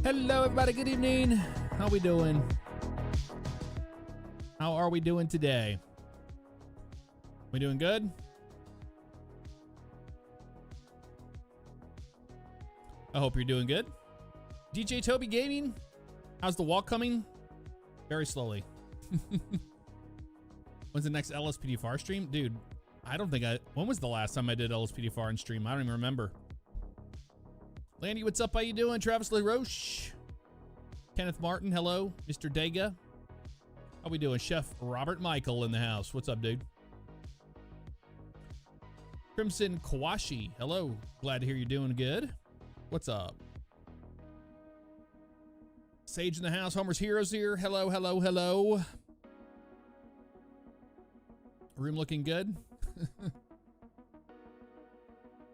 Hello, everybody. Good evening. How we doing? How are we doing today? We doing good? I hope you're doing good. DJ Toby Gaming, how's the walk coming? Very slowly. When's the next LSPDFR stream? Dude, I don't think when was the last time I did LSPDFR in stream? I don't even remember. Landy, what's up? How you doing? Travis LaRoche. Kenneth Martin, hello. Mr. Dega. How we doing? Chef Robert Michael in the house. What's up, dude? Crimson Kawashi, hello. Glad to hear you're doing good. What's up? Sage in the house. Homer's Heroes here. Hello, hello, hello. Room looking good.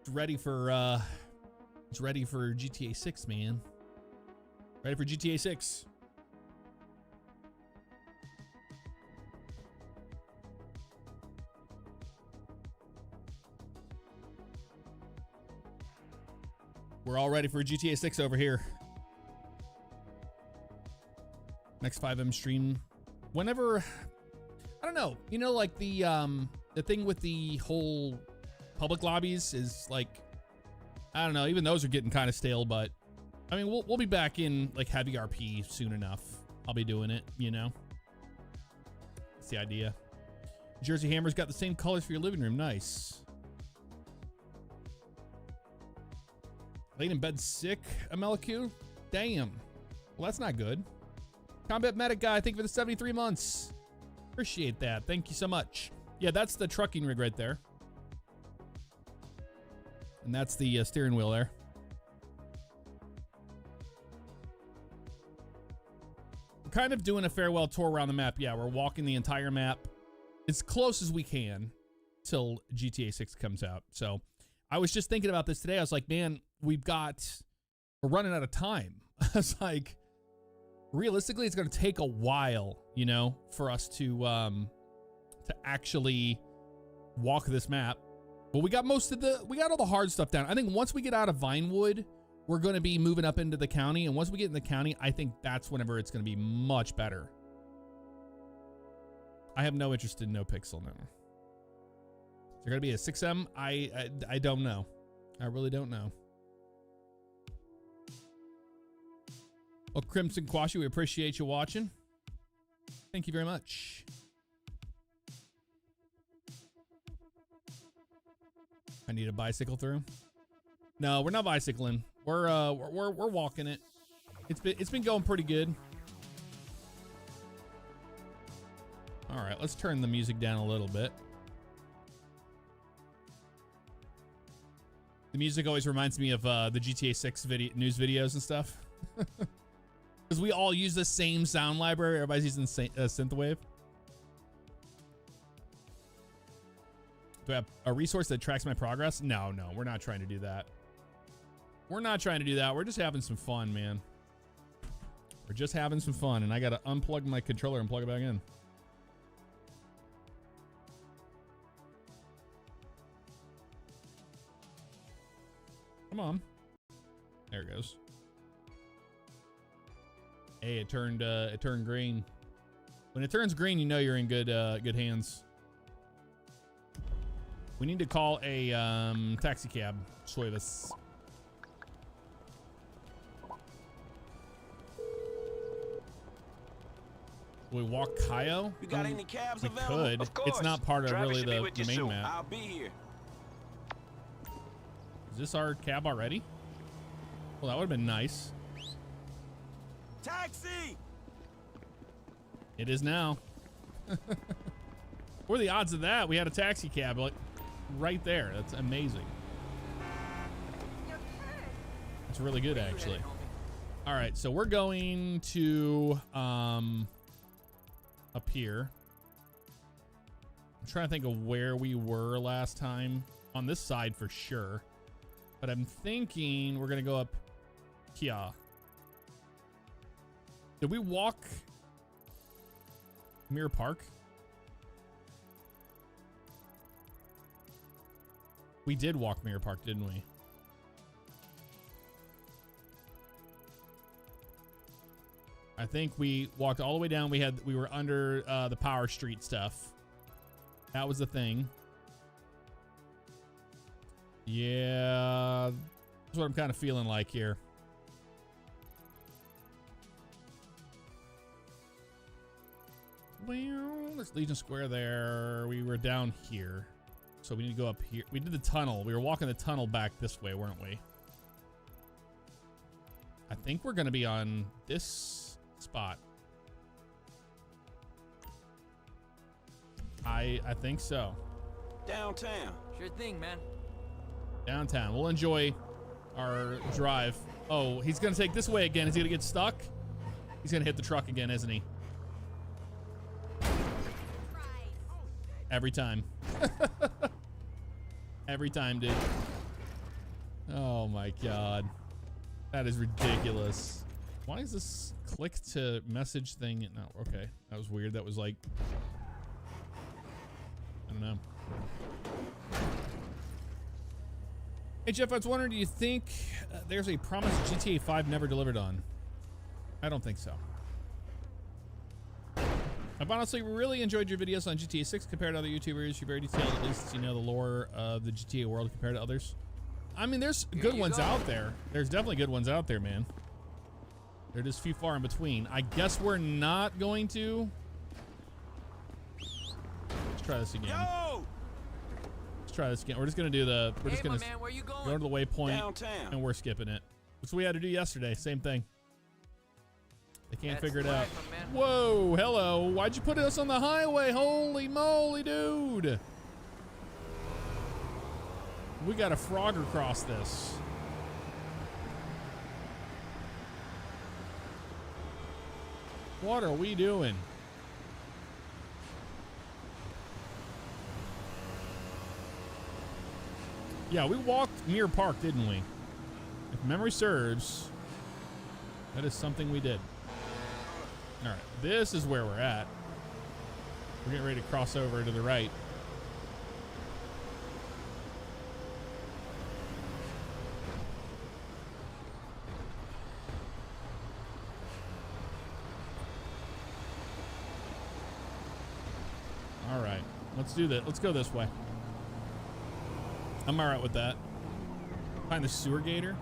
It's ready for GTA 6, man. Ready for GTA 6. We're all ready for GTA 6 over here. Next 5M stream. Whenever, I don't know, you know, like the thing with the whole public lobbies is like, I don't know, even those are getting kind of stale, but I mean, we'll be back in like heavy RP soon enough. I'll be doing it, you know. That's the idea. Jersey Hammer's got the same colors for your living room. Nice. Laying in bed sick, MLQ? Damn. Well, that's not good. Combat Medic Guy, thank you for the 73 months. Appreciate that. Thank you so much. Yeah, that's the trucking rig right there. And that's the steering wheel there. We're kind of doing a farewell tour around the map. Yeah, we're walking the entire map as close as we can till GTA 6 comes out. So I was just thinking about this today. I was like, man, we're running out of time. I was like, realistically, it's going to take a while, you know, for us to actually walk this map. But we got we got all the hard stuff down. I think once we get out of Vinewood, we're going to be moving up into the county. And once we get in the county, I think that's whenever it's going to be much better. I have no interest in No Pixel now. Is there going to be a 6M? I don't know. I really don't know. Well, Crimson Quashi, we appreciate you watching. Thank you very much. I need a bicycle through. No, we're not bicycling. We're walking it. It's been going pretty good. All right, let's turn the music down a little bit. The music always reminds me of the GTA 6 news videos and stuff. Because we all use the same sound library. Everybody's using synthwave. Do I have a resource that tracks my progress? No, we're not trying to do that. We're not trying to do that. We're just having some fun, man. We're just having some fun, and I got to unplug my controller and plug it back in. Come on. There it goes. Hey, it turned green. When it turns green, you know you're in good hands. We need to call a taxi cab service. We walk Kaio? You got any cabs we available? could. Of course. It's not part of Travis really the main soon. map. I'll be here. Is this our cab already? Well, that would have been nice. Taxi! It is now. What are the odds of that? We had a taxi cab like right there. That's amazing. It's really good, actually. All right, so we're going to up here. I'm trying to think of where we were last time. On this side for sure. But I'm thinking we're gonna go up here. Did we walk Mirror Park? We did walk Mirror Park, didn't we? I think we walked all the way down. We were under the Power Street stuff. That was the thing. Yeah, that's what I'm kind of feeling like here. Well, there's Legion Square there. We were down here. So we need to go up here. We did the tunnel. We were walking the tunnel back this way, weren't we? I think we're going to be on this spot. I think so. Downtown. Sure thing, man. Downtown. We'll enjoy our drive. Oh, he's going to take this way again. Is he going to get stuck? He's going to hit the truck again, isn't he? Every time. Every time, dude. Oh my God. That is ridiculous. Why is this click to message thing? No, okay. That was weird. That was like, I don't know. Hey Jeff, I was wondering, do you think there's a promise GTA 5 never delivered on? I don't think so. I've honestly really enjoyed your videos on GTA 6 compared to other YouTubers. You're very detailed, at least you know the lore of the GTA world compared to others. I mean, there's good ones out there. There's definitely good ones out there, man. They're just few far in between. I guess we're not going to. Let's try this again. Yo! Let's try this again. We're just gonna do the. We're just gonna man, where you going? go to the waypoint, Downtown. and we're skipping it. That's what we had to do yesterday. Same thing. They can't That's figure it right, out. my man. Whoa, hello. Why'd you put us on the highway? Holy moly, dude. We got to frog across this. What are we doing? Yeah, we walked Mirror Park, didn't we? If memory serves, that is something we did. All right, this is where we're at. We're getting ready to cross over to the right. All right, let's do that. Let's go this way. I'm all right with that. Find the sewer gator.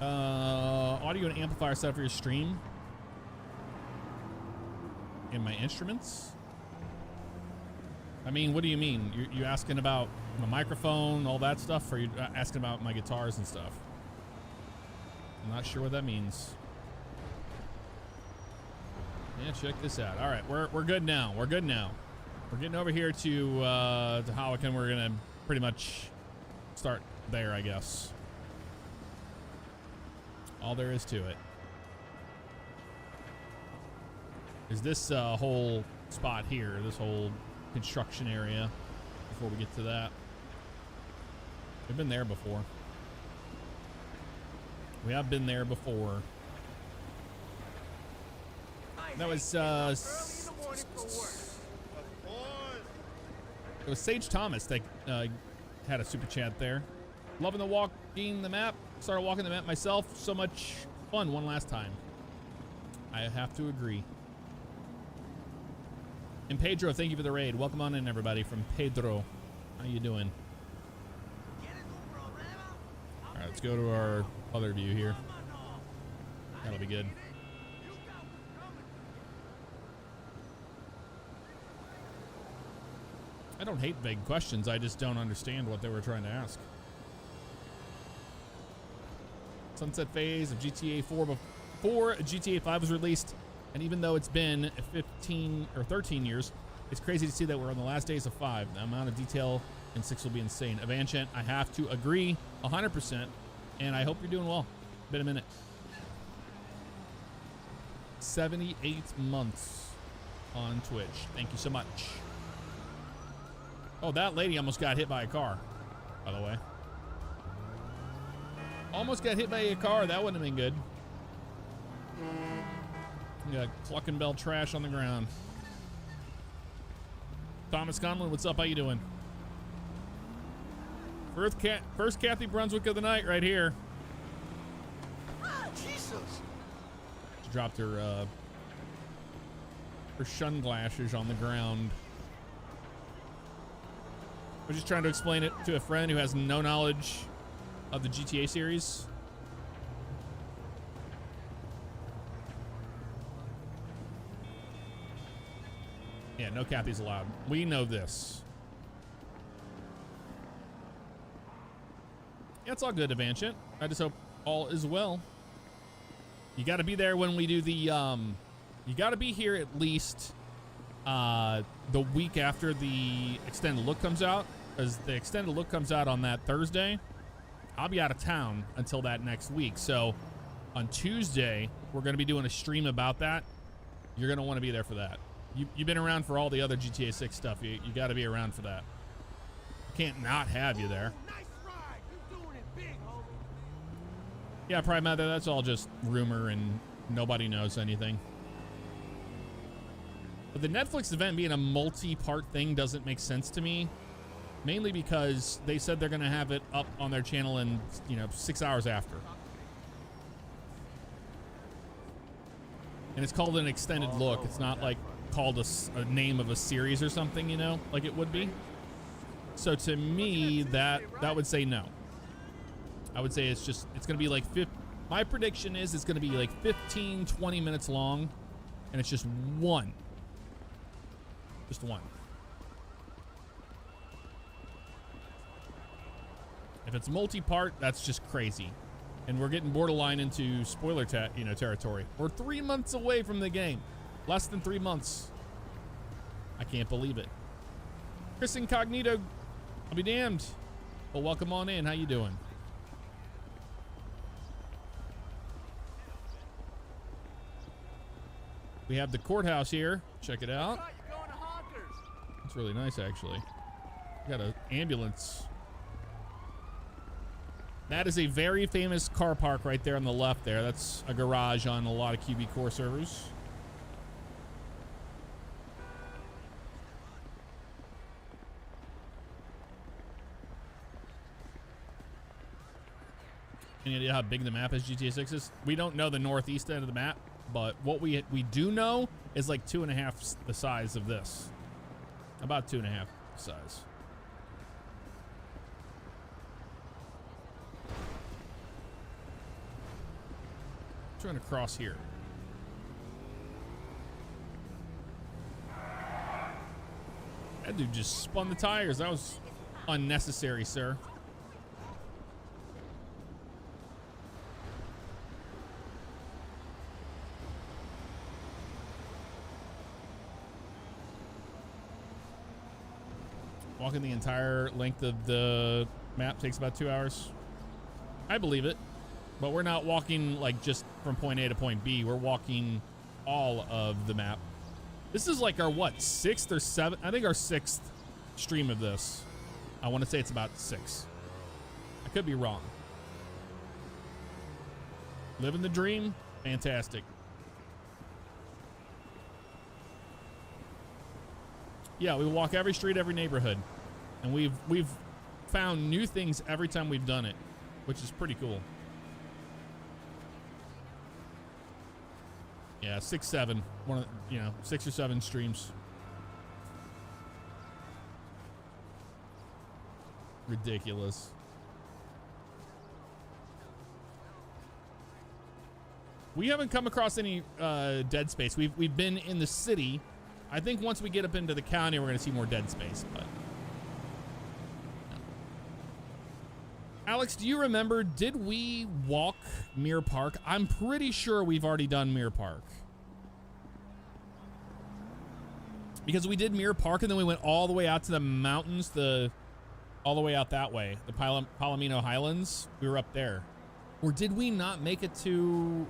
Audio and amplifier set for your stream. And my instruments. I mean, what do you mean? You asking about my microphone, all that stuff, or you asking about my guitars and stuff? I'm not sure what that means. Yeah, check this out. All right, we're good now. We're good now. We're getting over here to Hawken. We're gonna pretty much start there, I guess. All there is to it is this whole spot here, this whole construction area. Before we get to that, we've been there before. We have been there before. That was it was Sage Thomas that had a super chat there. Loving the walking the map. Started walking the map myself. So much fun one last time. I have to agree. And Pedro, thank you for the raid. Welcome on in, everybody, from Pedro. How you doing? All right, let's go to our other view here. That'll be good. I don't hate vague questions. I just don't understand what they were trying to ask. Sunset phase of GTA 4 before GTA 5 was released, and even though it's been 15 or 13 years, it's crazy to see that we're on the last days of 5. The amount of detail in 6 will be insane. Evanchant, I have to agree 100%, and I hope you're doing well. Been a minute. 78 months on Twitch. Thank you so much. Oh, that lady almost got hit by a car, by the way. Almost got hit by a car. That wouldn't have been good. We got Clucking Bell trash on the ground. Thomas Conlon, what's up? How you doing? First Kathy Brunswick of the night right here. Jesus. She dropped her sunglasses on the ground. We're just trying to explain it to a friend who has no knowledge of the GTA series. Yeah, no Kathy's allowed. We know this. Yeah, it's all good, Evancient. I just hope all is well. You got to be there when we do the, you got to be here at least the week after the extended look comes out, because the extended look comes out on that Thursday. I'll be out of town until that next week. So on Tuesday, we're going to be doing a stream about that. You're going to want to be there for that. You've been around for all the other GTA 6 stuff. You got to be around for that. Can't not have you there. Nice ride. You're doing it big, homie. Yeah, Prime Matter, that's all just rumor and nobody knows anything. But the Netflix event being a multi-part thing doesn't make sense to me. Mainly because they said they're going to have it up on their channel in, 6 hours after. And it's called an extended look. It's not like called a name of a series or something, like it would be. So to me, that would say no. I would say it's going to be like, my prediction is it's going to be like 15, 20 minutes long. And it's just one. Just one. If it's multi-part, that's just crazy. And we're getting borderline into spoiler territory. We're 3 months away from the game. Less than 3 months. I can't believe it. Chris Incognito, I'll be damned. Well, welcome on in. How you doing? We have the courthouse here. Check it out. It's really nice, actually. We got an ambulance. That is a very famous car park right there on the left there. That's a garage on a lot of QB Core servers. Any idea how big the map is, GTA 6 is? We don't know the northeast end of the map, but what we do know is like 2.5 the size of this. About 2.5 size. Trying to cross here. That dude just spun the tires. That was unnecessary, sir. Walking the entire length of the map takes about 2 hours. I believe it. But we're not walking like just from point A to point B. We're walking all of the map. This is like our, what, 6th or 7th? I think our 6th stream of this. I want to say it's about 6. I could be wrong. Living the dream. Fantastic. Yeah, we walk every street, every neighborhood. And we've found new things every time we've done it, which is pretty cool. Yeah, 6, 7. One of, 6 or 7 streams. Ridiculous. We haven't come across any dead space. We've been in the city. I think once we get up into the county, we're going to see more dead space. But Alex, do you remember? Did we walk Mirror Park? I'm pretty sure we've already done Mirror Park. Because we did Mirror Park and then we went all the way out to the mountains, all the way out that way, the Palomino Highlands. We were up there. Or did we not make it to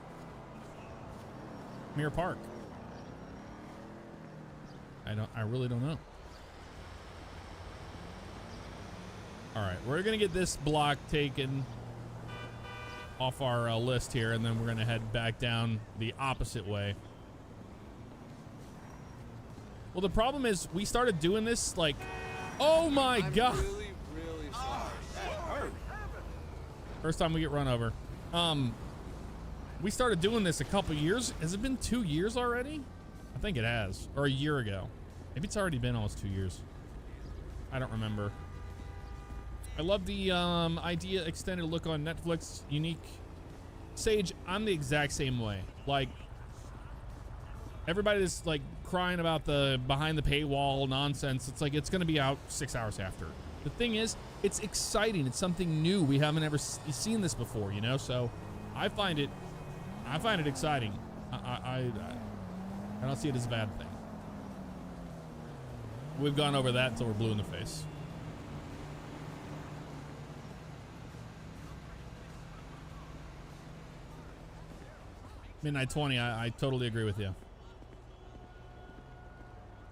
Mirror Park? I really don't know. All right, we're gonna get this block taken off our list here, and then we're gonna head back down the opposite way. Well, the problem is we started doing this like, oh my God. Really sorry. First time we get run over. We started doing this a couple years. Has it been 2 years already? I think it has, or a year ago. Maybe it's already been almost 2 years. I don't remember. I love the idea extended look on Netflix. Unique. Sage, I'm the exact same way. Like, everybody's like crying about the behind the paywall nonsense. It's like, it's gonna be out 6 hours after. The thing is, it's exciting. It's something new. We haven't ever seen this before, you know? So I find it exciting. I don't see it as a bad thing. We've gone over that until we're blue in the face. Midnight 20, I totally agree with you.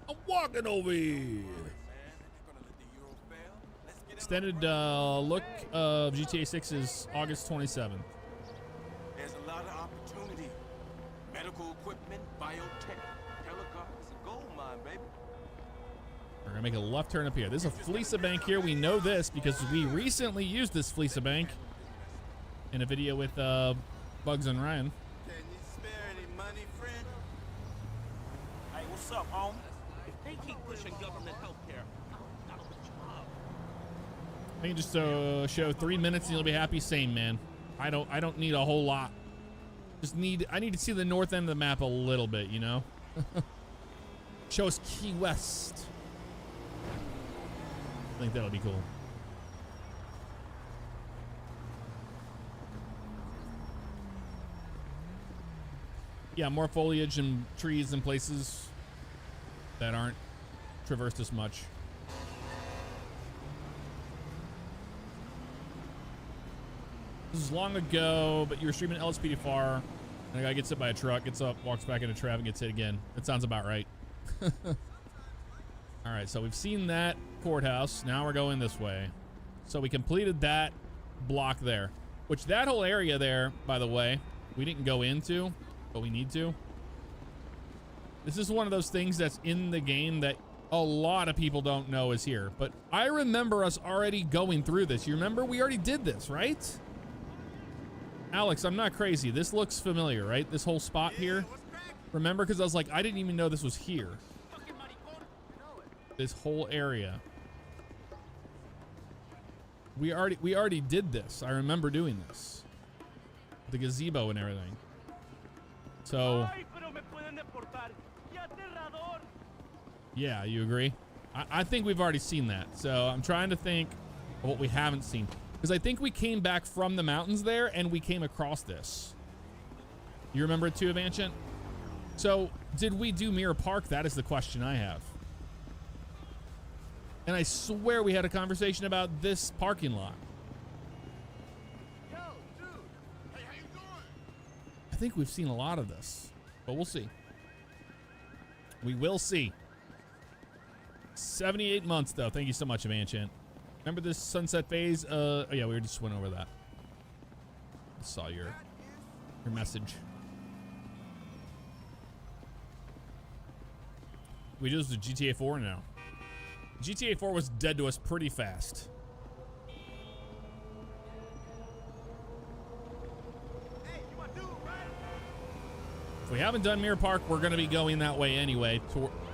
I'm walking over here. Extended look of GTA 6 is August 27th. There's a lot of opportunity. Medical equipment, biotech, telecoms, a gold mine, baby. We're gonna make a left turn up here. There's a Fleesa Bank here. We know this because we recently used this Fleesa Bank in a video with Bugs and Ryan. Can you spare any money, friend? Hey, what's up, home? If they keep pushing government healthcare, I'll let you up. I can just show 3 minutes and you'll be happy. Same, man. I don't need a whole lot. I need to see the north end of the map a little bit, you know? Show us Key West. I think that'll be cool. Yeah, more foliage and trees in places that aren't traversed as much. This is long ago, but you were streaming LSPDFR, and a guy gets hit by a truck, gets up, walks back into traffic, gets hit again. That sounds about right. All right, so we've seen that courthouse. Now we're going this way. So we completed that block there, which that whole area there, by the way, we didn't go into, but we need to. This is one of those things that's in the game that a lot of people don't know is here, but I remember us already going through this. You remember we already did this, right? Alex, I'm not crazy. This looks familiar, right? This whole spot here. Remember? Because I was like, I didn't even know this was here. This whole area. We already did this. I remember doing this. The gazebo and everything. So yeah, you agree? I think we've already seen that. So I'm trying to think of what we haven't seen. Because I think we came back from the mountains there and we came across this. You remember it too, Avancient? So did we do Mirror Park? That is the question I have. And I swear we had a conversation about this parking lot. Yo, dude. Hey, how you doing? I think we've seen a lot of this, but we'll see. We will see. 78 months though. Thank you so much, Avancient. Remember this sunset phase? Oh yeah, we just went over that. I saw your message. We just do GTA 4 now. GTA 4 was dead to us pretty fast. Hey, you my dude, right? If we haven't done Mirror Park, we're going to be going that way anyway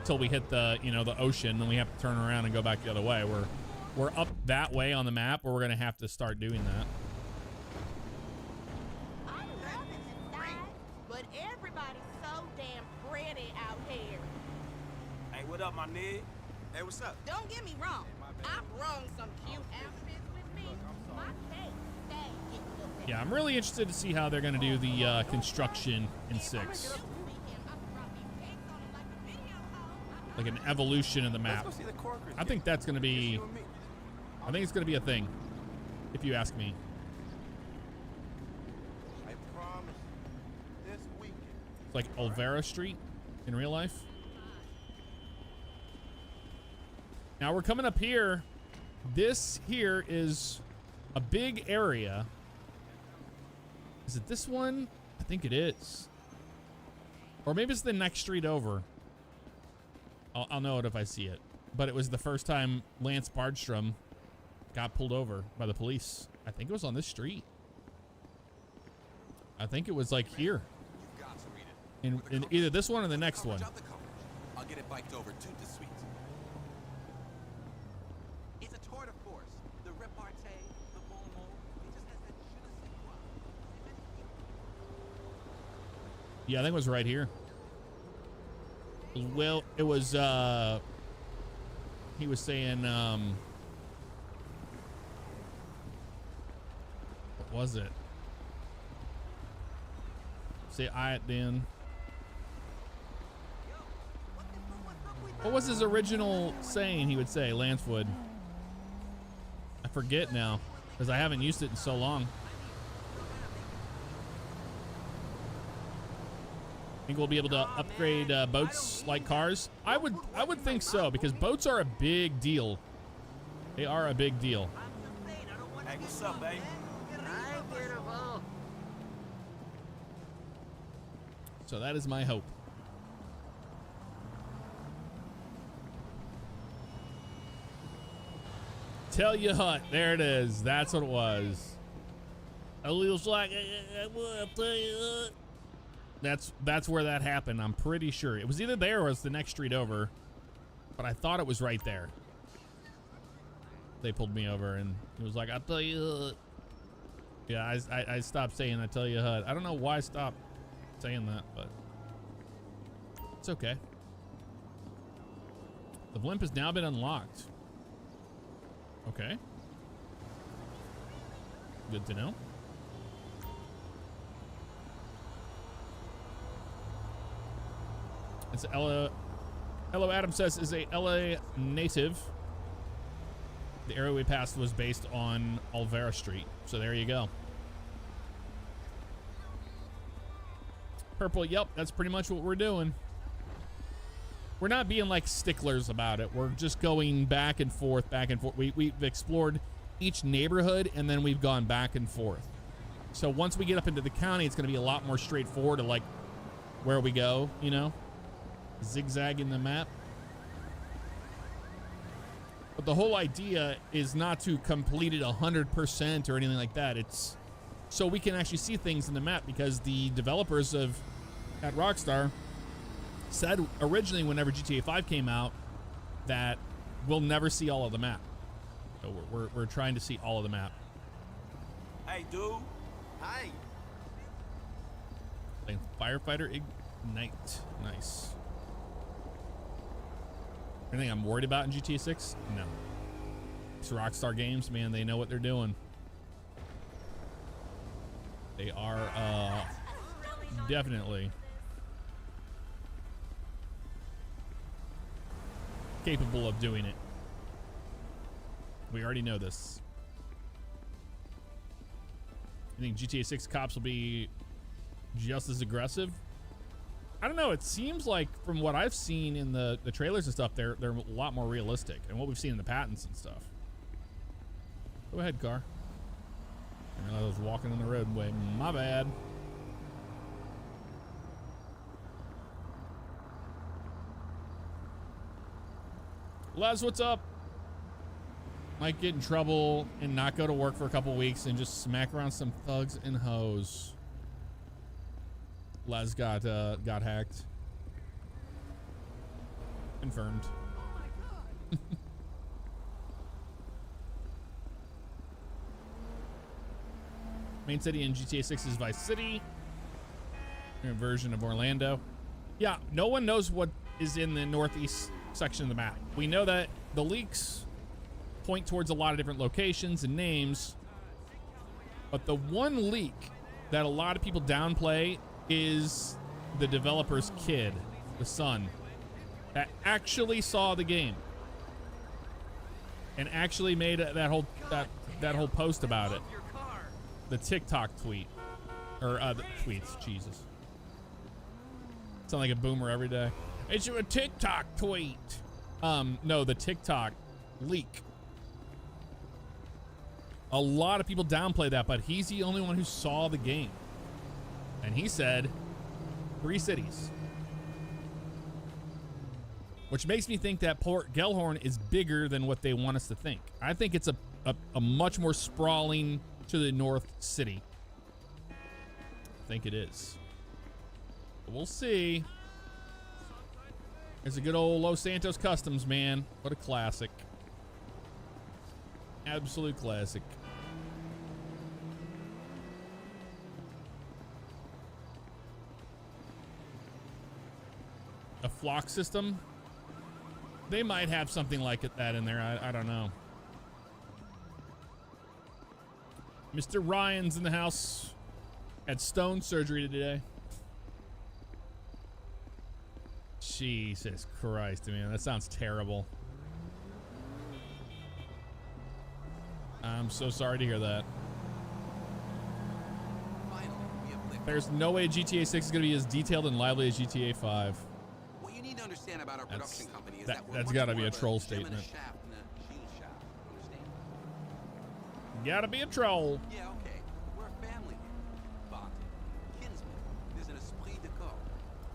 till we hit the, you know, the ocean. Then we have to turn around and go back the other way. We're up that way on the map, where we're going to have to start doing that. I love it inside, but everybody's so damn pretty out here. Hey, what up, my nigga? Hey, what's up? Don't get me wrong. I brung some cute outfits with me. My face, they get looked at. Yeah, I'm really interested to see how they're going to do the construction in 6. Like an evolution of the map. Let's go see the Corkers. I think that's going to be... I think it's going to be a thing, if you ask me. I promise. This weekend. It's like Olvera Street in real life. Now we're coming up here. This here is a big area. Is it this one? I think it is. Or maybe it's the next street over. I'll know it if I see it. But it was the first time Lance Bardstrom got pulled over by the police. I think it was on this street. I think it was like here. You've got to read it. In either this one or the next one. I'll get it biked over to the suite. It's a tour de force. The repartee, the bon mot, it just has that je ne sais quoi. Yeah, I think it was right here. Well, it was, he was saying, what was it? Say I at then. What was his original saying he would say, Lance would? I forget now, because I haven't used it in so long. Think we'll be able to upgrade boats like cars? I would think so, because boats are a big deal. They are a big deal. Hey, what's up, babe? So that is my hope. Tell you what, there it is. That's what it was. A little like, I'll tell you what. That's where that happened. I'm pretty sure it was either there or it's the next street over, but I thought it was right there. They pulled me over and it was like, I'll tell you what. Yeah, I stopped saying I tell you what. I don't know why I stopped saying that, but it's okay. The blimp has now been unlocked. Okay. Good to know. It's Ella. Hello, Adam says is a LA native. The area we passed was based on Olvera Street, so there you go. Purple, yep, that's pretty much what we're doing. We're not being like sticklers about it. We're just going back and forth, back and forth. We've explored each neighborhood and then we've gone back and forth. So once we get up into the county, it's going to be a lot more straightforward to like where we go, you know, zigzagging the map. But the whole idea is not to complete it 100% or anything like that. It's so we can actually see things in the map, because the developers at Rockstar said originally whenever GTA 5 came out that we'll never see all of the map. So we're trying to see all of the map. Hey, dude. Hi. Playing Firefighter Ignite. Nice. Anything I'm worried about in GTA 6? No. It's Rockstar Games, man. They know what they're doing. They are definitely capable of doing it. We already know this. I think GTA 6 cops will be just as aggressive. I don't know. It seems like from what I've seen in the trailers and stuff, they're a lot more realistic, and what we've seen in the patents and stuff. Go ahead, car. I was walking on the roadway. My bad. Les, what's up? Might get in trouble and not go to work for a couple weeks and just smack around some thugs and hoes. Les got hacked. Confirmed. Main city in GTA 6 is Vice City. A version of Orlando. Yeah, no one knows what is in the northeast section of the map. We know that the leaks point towards a lot of different locations and names, but the one leak that a lot of people downplay is the developer's kid, the son, that actually saw the game and actually made that whole post about it. The TikTok tweet, or the tweets. Jesus, sound like a boomer every day. It's a TikTok tweet. No, the TikTok leak. A lot of people downplay that, but he's the only one who saw the game. And he said 3 cities. Which makes me think that Port Gellhorn is bigger than what they want us to think. I think it's a much more sprawling to the north city. think it is. But we'll see. There's a good old Los Santos Customs, man. What a classic. Absolute classic. A flock system? They might have something like that in there. I don't know. Mr. Ryan's in the house. Had stone surgery today. Jesus Christ, man. That sounds terrible. I'm so sorry to hear that. Finally, we have lived. There's no way GTA 6 is going to be as detailed and lively as GTA 5. What you need to understand about our production company is that we're That's much got to more be a of troll gem in a statement. shaft than a shield shop. Understand? Gotta be a troll. Yeah, okay. We're a family here. Bonded. Kinsmen. There's an esprit de corps.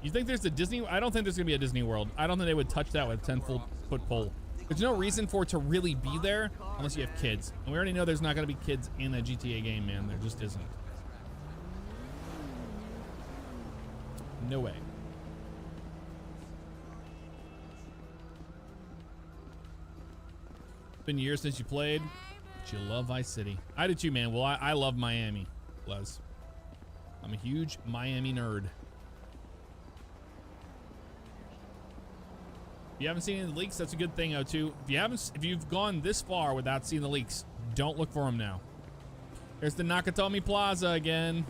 You think there's a Disney? I don't think there's gonna be a Disney World. I don't think they would touch that with a 10-foot pole. There's no reason for it to really be there unless you have kids. And we already know there's not gonna be kids in a GTA game, man. There just isn't. No way. Been years since you played, but you love Vice City. I do too, man. Well, I love Miami, Les. I'm a huge Miami nerd. If you haven't seen any of the leaks, that's a good thing, O2. If you've gone this far without seeing the leaks, don't look for them now. There's the Nakatomi Plaza again.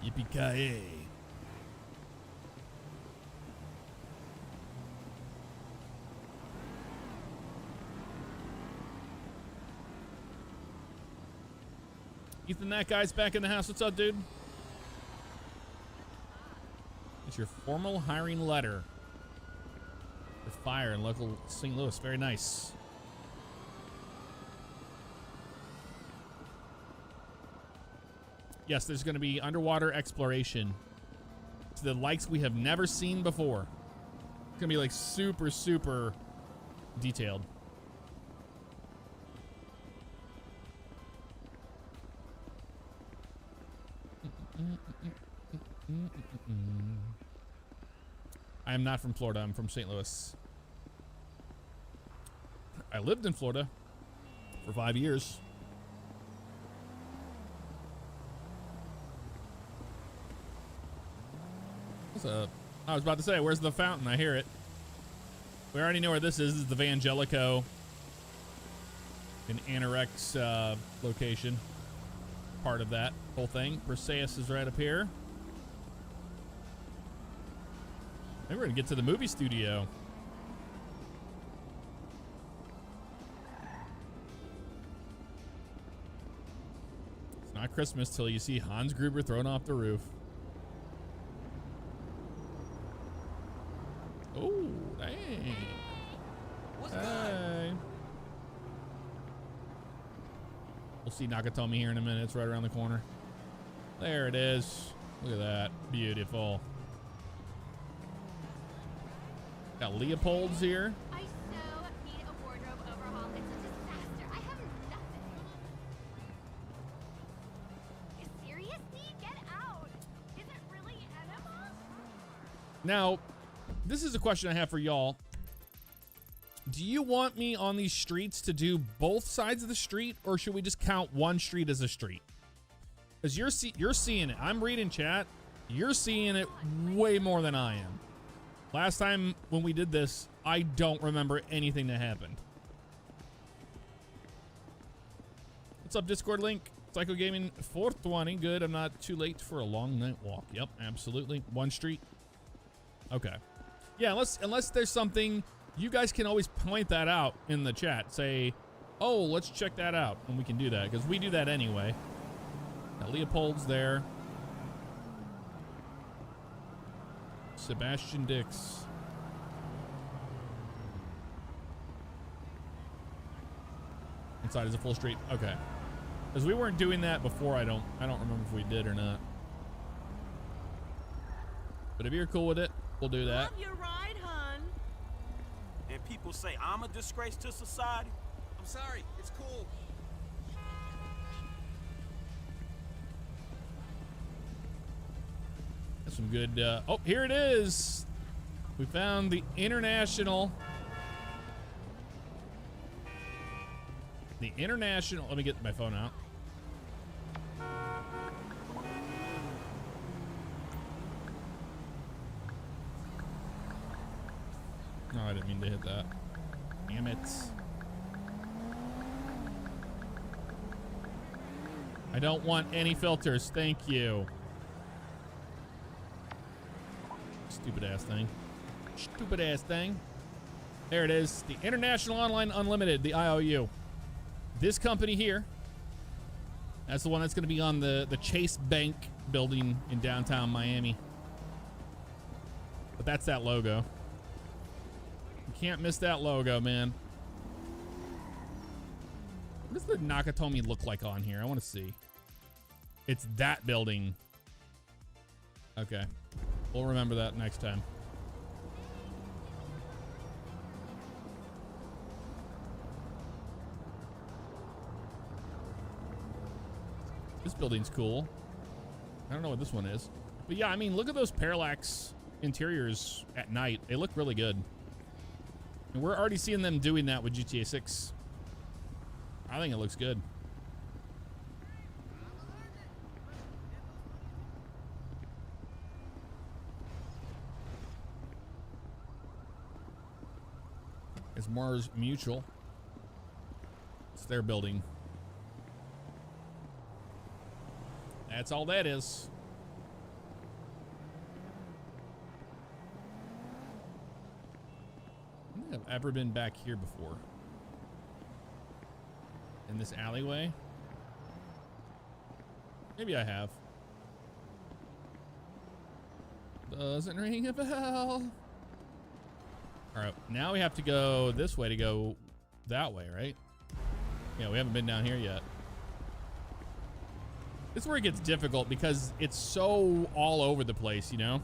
Yippee-ki-yay. Ethan, that guy's back in the house. What's up, dude? It's your formal hiring letter for fire in local St. Louis. Very nice. Yes, there's going to be underwater exploration to the likes we have never seen before. It's going to be like super, super detailed. I am not from Florida. I'm from St. Louis. I lived in Florida for 5 years. What's up? I was about to say, where's the fountain? I hear it. We already know where this is. This is the Vangelico in Anorex location. Part of that whole thing. Perseus is right up here. Maybe we're gonna get to the movie studio. It's not Christmas till you see Hans Gruber thrown off the roof. Oh, dang. What's good? Hey. We'll see Nakatomi here in a minute. It's right around the corner. There it is. Look at that. Beautiful. Got Leopold's here. I so need a wardrobe overhaul. It's a disaster. I have nothing. Seriously? Get out. Is it really edible? Now, this is a question I have for y'all. Do you want me on these streets to do both sides of the street, or should we just count one street as a street? Because you're seeing it. I'm reading chat. You're seeing it way more than I am. Last time when we did this, I don't remember anything that happened. What's up, Discord link? Psycho Gaming 420. Good. I'm not too late for a long night walk. Yep, absolutely. One street. Okay. Yeah, unless there's something, you guys can always point that out in the chat. Say, oh, let's check that out. And we can do that, because we do that anyway. Now, Leopold's there. Sebastian Dix. Inside is a full street. Okay. Because we weren't doing that before. I don't remember if we did or not. But if you're cool with it, we'll do that. Love your ride, hun. And people say I'm a disgrace to society. I'm sorry. It's cool. Some good, oh, here it is. We found the international. The international, let me get my phone out. No, I didn't mean to hit that. Damn it. I don't want any filters, thank you. Stupid ass thing. Stupid ass thing. There it is. The International Online Unlimited, the IOU. This company here, that's the one that's going to be on the Chase Bank building in downtown Miami. But that's that logo. You can't miss that logo, man. What does the Nakatomi look like on here? I want to see. It's that building. Okay. We'll remember that next time. This building's cool. I don't know what this one is. But yeah, I mean, look at those parallax interiors at night. They look really good. And we're already seeing them doing that with GTA 6. I think it looks good. It's Mars Mutual. It's their building. That's all that is. I don't think I've ever been back here before. In this alleyway? Maybe I have. Doesn't ring a bell. Alright, now we have to go this way to go that way, right? Yeah, we haven't been down here yet. This is where it gets difficult because it's so all over the place, you know?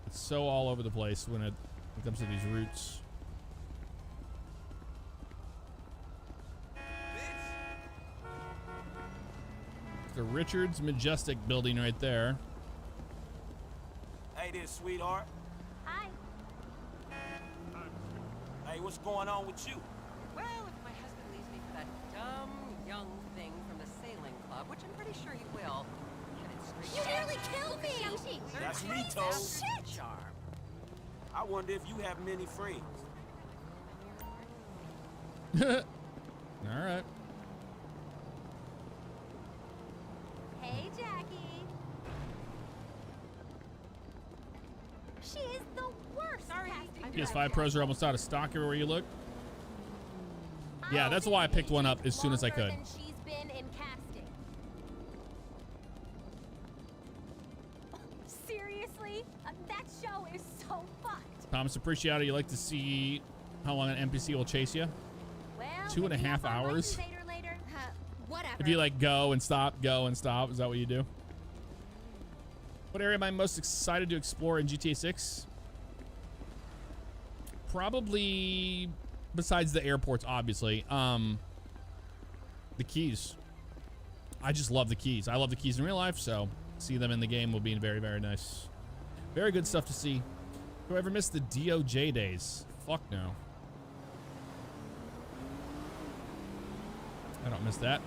It's so all over the place when it comes to these routes. The Richards Majestic building right there. Hey there, sweetheart. Hi. Hey, what's going on with you? Well, if my husband leaves me for that dumb young thing from the sailing club, which I'm pretty sure he will, headed straight You nearly killed me! That's me, Toad. Shit! Charm. I wonder if you have many friends. All right. Hey, Jackie. She is the worst. Sorry. casting PS5 Pros are almost out of stock everywhere you look. Yeah, that's why I picked one up as soon as I could. Longer than she's been in casting. Seriously? That show is so fucked. Thomas Appreciato, you like to see how long an NPC will chase you? Well, 2.5 hours. Later. Whatever. If you like go and stop, is that what you do? What area am I most excited to explore in GTA 6? Probably, besides the airports, obviously, the keys. I just love the keys. I love the keys in real life, so see them in the game will be very, very nice. Very good stuff to see. Do I ever miss the DOJ days? Fuck no. I don't miss that.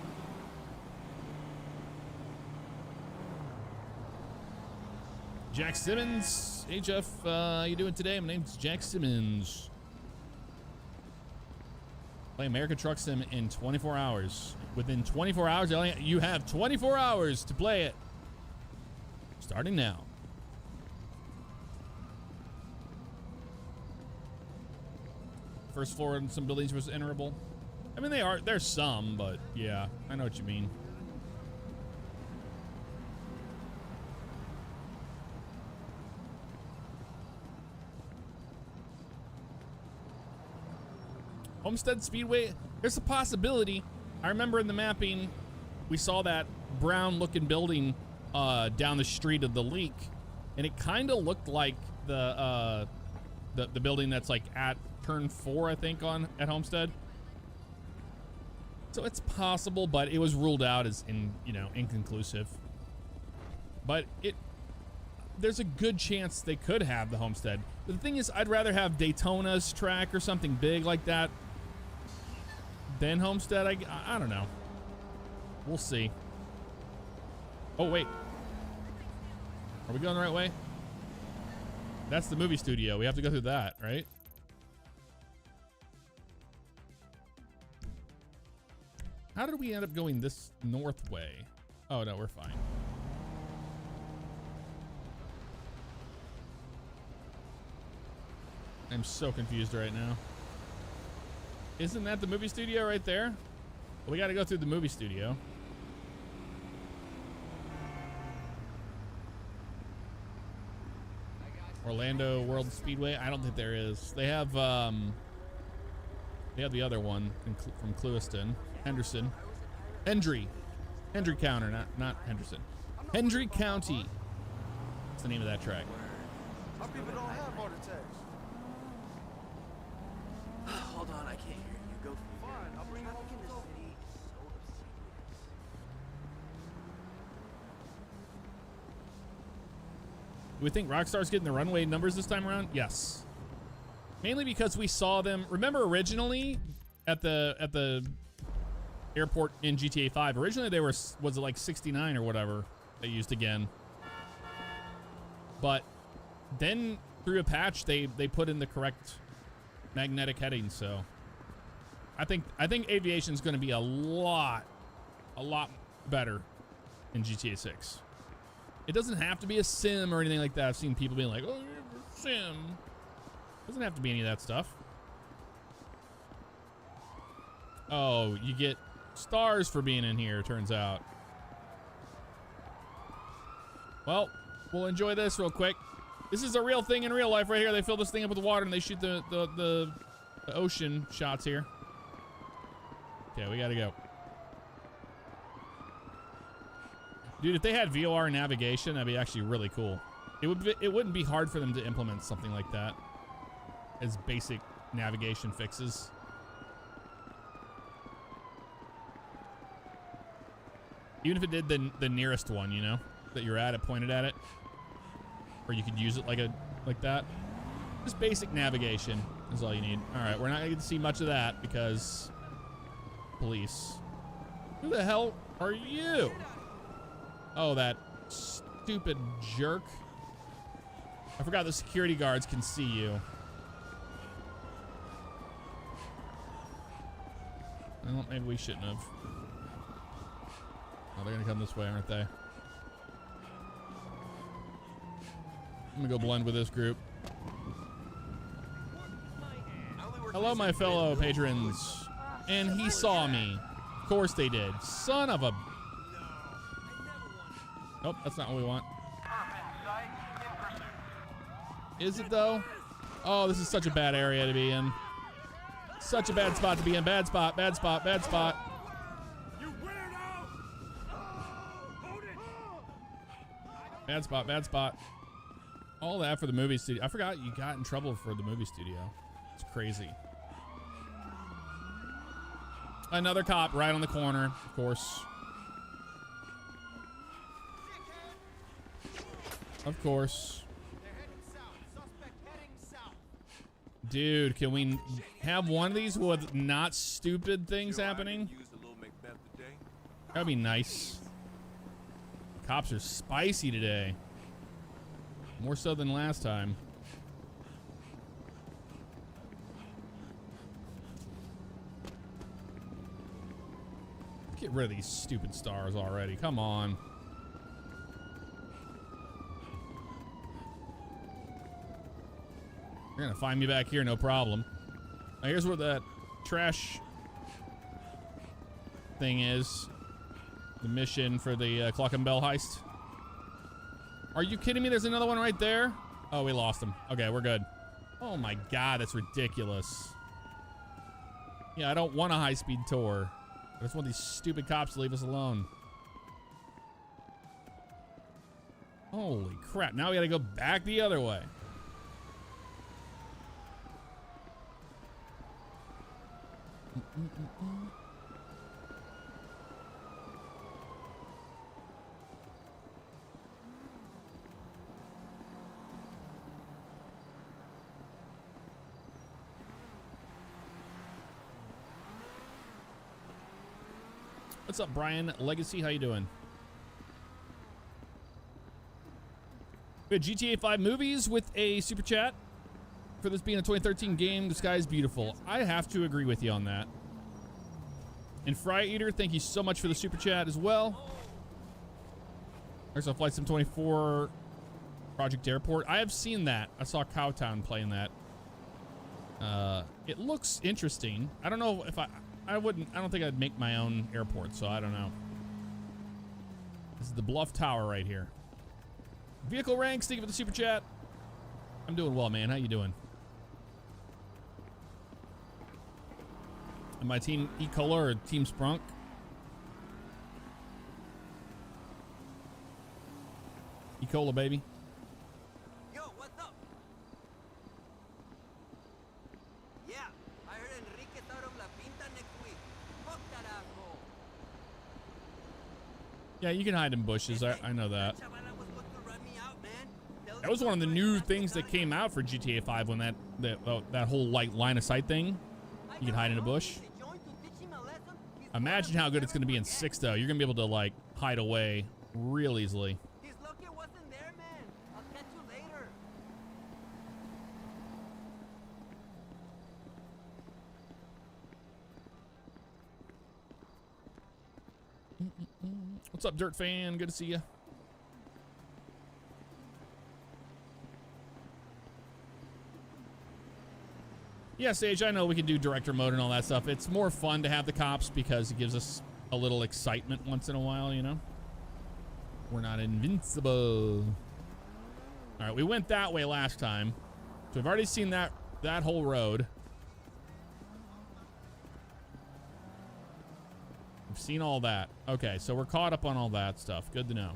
Jack Simmons. Hey, Jeff. How you doing today? My name's Jack Simmons. Play American Truck Sim in 24 hours. Within 24 hours, you have 24 hours to play it. Starting now. First floor and some buildings was enterable. I mean, there's some, but yeah, I know what you mean. Homestead Speedway, there's a possibility. I remember in the mapping, we saw that brown looking building down the street of the leak, and it kind of looked like the building that's like at turn 4, I think, at Homestead. So it's possible, but it was ruled out as inconclusive. But there's a good chance they could have the Homestead. But the thing is, I'd rather have Daytona's track or something big like that than Homestead. I don't know. We'll see. Oh, wait. Are we going the right way? That's the movie studio. We have to go through that, right? How did we end up going this north way? Oh, no, we're fine. I'm so confused right now. Isn't that the movie studio right there? Well, we got to go through the movie studio. Orlando World Speedway. I don't think there is. They have the other one from Clewiston, Henderson, Hendry County, not Henderson. Hendry County. That's the name of that track. Our people don't have heart attacks. Hold on, I can't hear you. Go for Fine, I'll bring you home Traffic in from the city is so obscene. Do we think Rockstar's getting the runway numbers this time around? Yes. Mainly because we saw them. Remember originally at the airport in GTA 5. Originally they was it like 69 or whatever they used again. But then through a patch they put in the correct magnetic heading, so I think aviation's going to be a lot better in GTA 6. It doesn't have to be a sim or anything like that. I've seen people being like, "Oh, it's a sim." Doesn't have to be any of that stuff. Oh, you get stars for being in here, turns out. Well, we'll enjoy this real quick. This is a real thing in real life right here. They fill this thing up with water and they shoot the ocean shots here. Okay, we gotta go. Dude, if they had VOR navigation, that'd be actually really cool. It wouldn't be hard for them to implement something like that as basic navigation fixes. Even if it did the nearest one, you know, that you're at, it pointed at it, or you could use it like that. Just basic navigation is all you need. All right, we're not gonna get to see much of that because police. Who the hell are you? Oh, that stupid jerk. I forgot the security guards can see you. Well, maybe we shouldn't have. Oh, they're gonna come this way, aren't they? I'm gonna go blend with this group. Hello, my fellow patrons. And he saw me. Of course they did. Son of a... Nope, that's not what we want. Is it though? Oh, this is such a bad area to be in. Such a bad spot to be in. Bad spot, bad spot, bad spot. Bad spot, bad spot. All that for the movie studio. I forgot you got in trouble for the movie studio. It's crazy. Another cop right on the corner, of course. Of course. Dude, can we have one of these with not stupid things happening? That'd be nice. Cops are spicy today. More so than last time. Get rid of these stupid stars already. Come on. You're gonna find me back here, no problem. Now here's where that trash thing is. The mission for the Clock and Bell heist. Are you kidding me? There's another one right there. Oh, we lost him. Okay, we're good. Oh my God, that's ridiculous. Yeah, I don't want a high-speed tour. I just want these stupid cops to leave us alone. Holy crap, now we gotta go back the other way. What's up, Brian Legacy? How you doing? We had GTA 5 movies with a super chat for this being a 2013 game. The sky is beautiful. I have to agree with you on that. And Fry Eater, thank you so much for the super chat as well. There's a Flight Sim 24 Project Airport. I have seen that. I saw Cowtown playing that. It looks interesting. I don't know if I don't think I'd make my own airport, so I don't know. This is the Bluff Tower right here. Vehicle ranks, thank you for the super chat. I'm doing well, man. How you doing? Am I Team E-Cola or Team Sprunk? E-Cola, baby. Yo, what's up? Yeah, I heard Enrique's out of La Pinta next week. Fuck that asshole. Yeah, you can hide in bushes. I know that. Chavala was supposed to run me out, man. That was one of the new things that came out for GTA 5 when that whole like line of sight thing. You can hide in a bush. Imagine how good it's going to be in 6 though. You're going to be able to like hide away real easily. He's lucky it wasn't there, man. I'll catch you later. What's up, Dirt Fan? Good to see you. Yeah, Sage, I know we can do director mode and all that stuff. It's more fun to have the cops because it gives us a little excitement once in a while, you know? We're not invincible. All right, we went that way last time. So we've already seen that whole road. We've seen all that. Okay, so we're caught up on all that stuff. Good to know.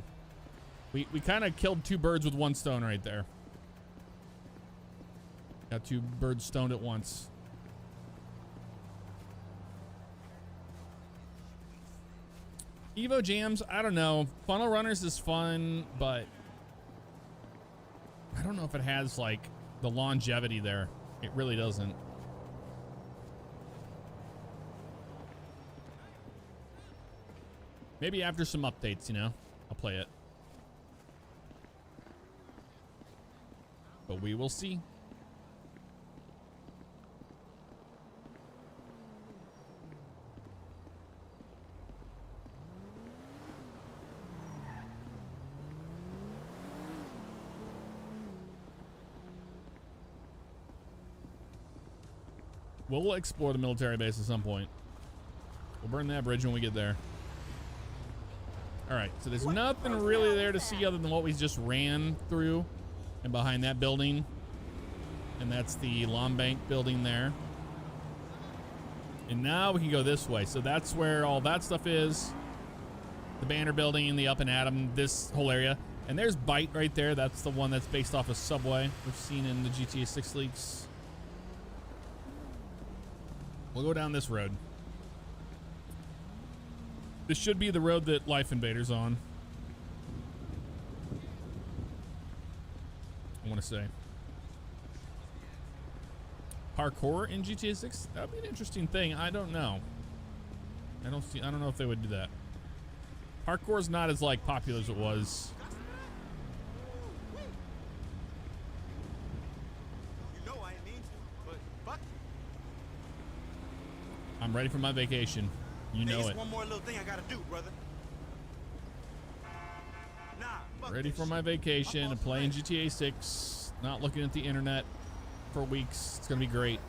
We kind of killed 2 birds with 1 stone right there. Got 2 birds stoned at once. Evo Jams, I don't know. Funnel Runners is fun, but I don't know if it has like the longevity there. It really doesn't. Maybe after some updates, you know, I'll play it. But we will see. We'll explore the military base at some point. We'll burn that bridge when we get there. All right, so there's nothing really there to see other than what we just ran through and behind that building. And that's the Lombank building there. And now we can go this way. So that's where all that stuff is. The Banner building, the Up and Atom, this whole area. And there's Byte right there. That's the one that's based off of Subway. We've seen in the GTA 6 leaks. We'll go down this road. This should be the road that Life Invader's on. I want to say. Parkour in GTA 6? That'd be an interesting thing. I don't know. I don't know if they would do that. Parkour's not as like popular as it was. You know I ain't mean to, but fuck it. I'm ready for my vacation. You know There's it. one more little thing I gotta do, brother. Nah, fuck Ready this for my shit. vacation My and boss playing man. GTA 6. Not looking at the internet for weeks. It's gonna be great.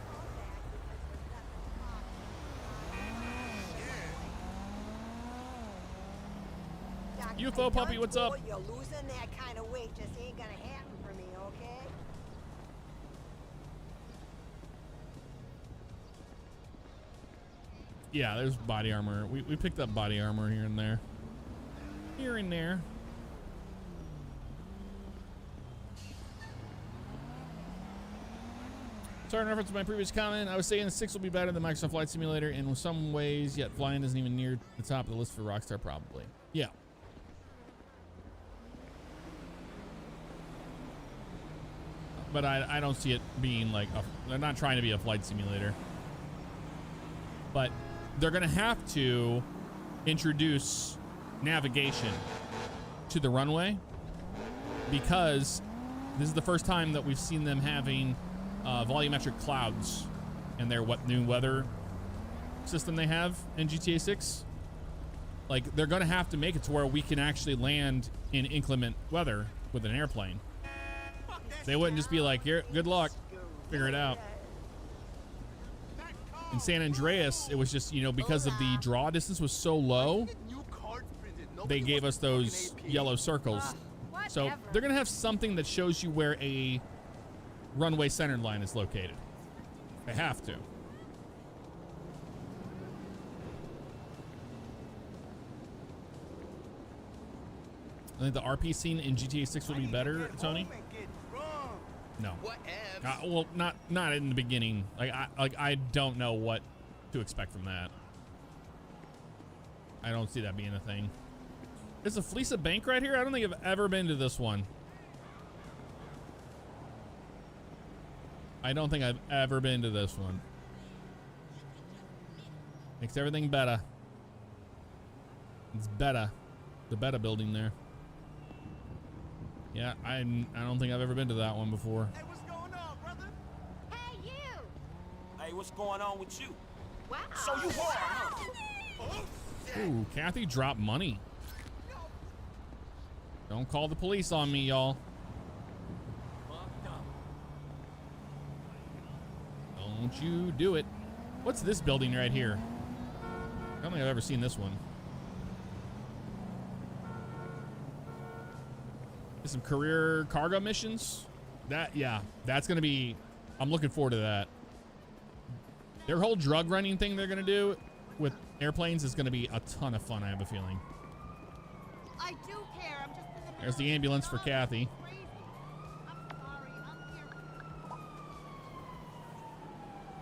UFO Puppy, what's up? You're losing that kind of weight just ain't gonna happen for me, okay? Yeah, there's body armor. We picked up body armor here and there. Here and there. Sorry, in reference to my previous comment, I was saying the 6 will be better than Microsoft Flight Simulator in some ways, yet flying isn't even near the top of the list for Rockstar, probably. Yeah. But I don't see it being like they're not trying to be a flight simulator. But they're going to have to introduce navigation to the runway, because this is the first time that we've seen them having volumetric clouds in their new weather system they have in GTA 6. Like, they're gonna have to make it to where we can actually land in inclement weather with an airplane. They wouldn't just be like, here, good luck, figure it out. In San Andreas, it was just, you know, because of the draw distance was so low, they gave us those yellow circles. So they're gonna have something that shows you where a runway center line is located. They have to. I think the RP scene in GTA 6 will be better, Tony. No. Well, not in the beginning. I don't know what to expect from that. I don't see that being a thing. Is the Fleece a bank right here? I don't think I've ever been to this one. I don't think I've ever been to this one. Makes everything better. It's better. The better building there. Yeah, I don't think I've ever been to that one before. Hey, what's going on, brother? Hey, you! Hey, what's going on with you? Wow. So you are, huh? Ooh, Kathy dropped money. Don't call the police on me, y'all. Don't you do it. What's this building right here? I don't think I've ever seen this one. Some career cargo missions. Yeah, that's gonna be, I'm looking forward to that. Their whole drug running thing they're gonna do with airplanes is gonna be a ton of fun, I have a feeling. I do care. I'm just in the There's the ambulance for Kathy. crazy. I'm sorry. I'm here.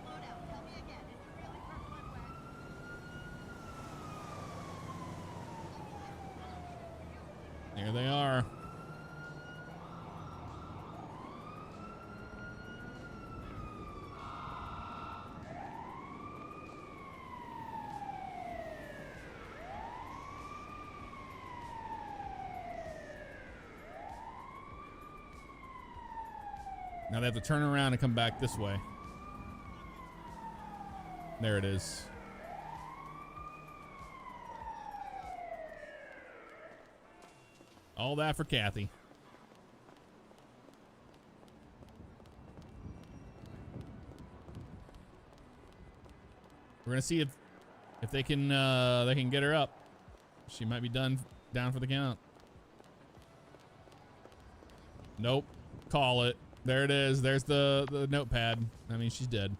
Slow down. Tell me again. Is it really for one way? There they are. Now they have to turn around and come back this way. There it is. All that for Kathy. We're gonna see if they can get her up. She might be down for the count. Nope. Call it. There it is. There's the notepad. I mean, she's dead.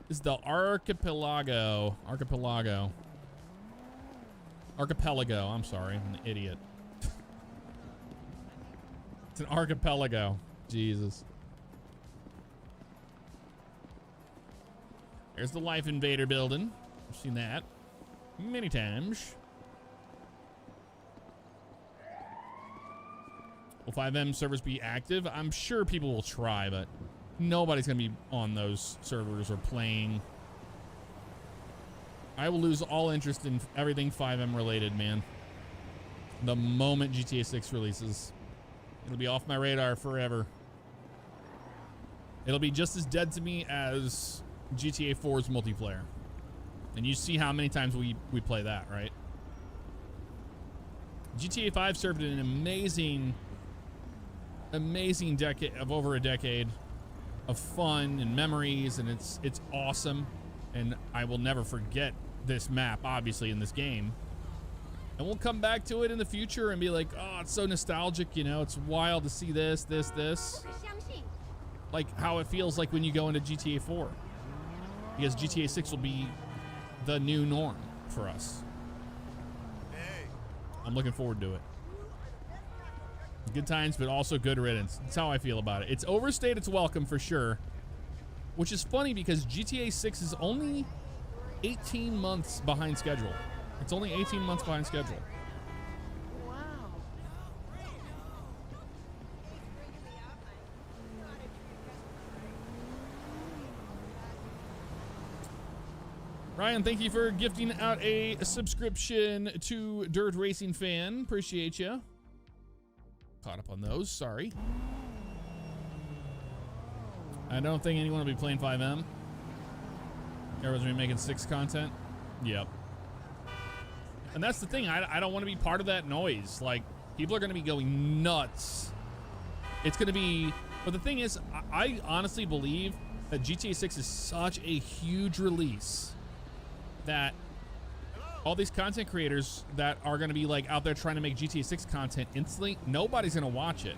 This is the archipelago. Archipelago. I'm sorry. I'm an idiot. It's an archipelago. Jesus. There's the Life Invader building. I've seen that many times. Will 5M servers be active? I'm sure people will try, but nobody's going to be on those servers or playing. I will lose all interest in everything 5M related, man. The moment GTA 6 releases, it'll be off my radar forever. It'll be just as dead to me as GTA 4's multiplayer. And you see how many times we play that, right? GTA 5 served an amazing decade of over a decade of fun and memories, and it's awesome, and I will never forget this map, obviously, in this game. And we'll come back to it in the future and be like, oh, it's so nostalgic, you know, it's wild to see this, like how it feels like when you go into GTA 4, because GTA 6 will be the new norm for us. I'm looking forward to it. Good times, but also good riddance. That's how I feel about it. It's overstayed its welcome for sure, which is funny because GTA 6 is only 18 months behind schedule. It's only 18 months behind schedule. Ryan, thank you for gifting out a subscription to Dirt Racing Fan. Appreciate you. Caught up on those. Sorry. I don't think anyone will be playing 5M. Everyone's gonna be making 6 content. Yep. And that's the thing. I don't want to be part of that noise. Like, people are going to be going nuts. It's going to be... But the thing is, I honestly believe that GTA 6 is such a huge release that all these content creators that are going to be like out there trying to make GTA 6 content instantly, nobody's going to watch it.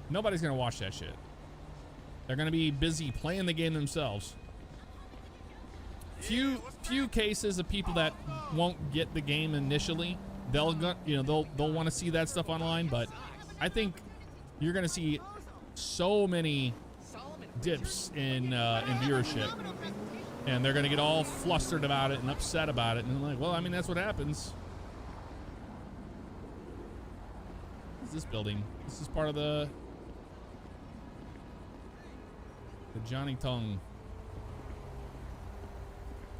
Nobody's going to watch that shit. They're going to be busy playing the game themselves. Few cases of people that won't get the game initially. They'll want to see that stuff online, but I think you're going to see so many dips in viewership, and they're going to get all flustered about it and upset about it, and like, well, I mean, that's what happens. What's this building? This is part of the Johnny Tongue,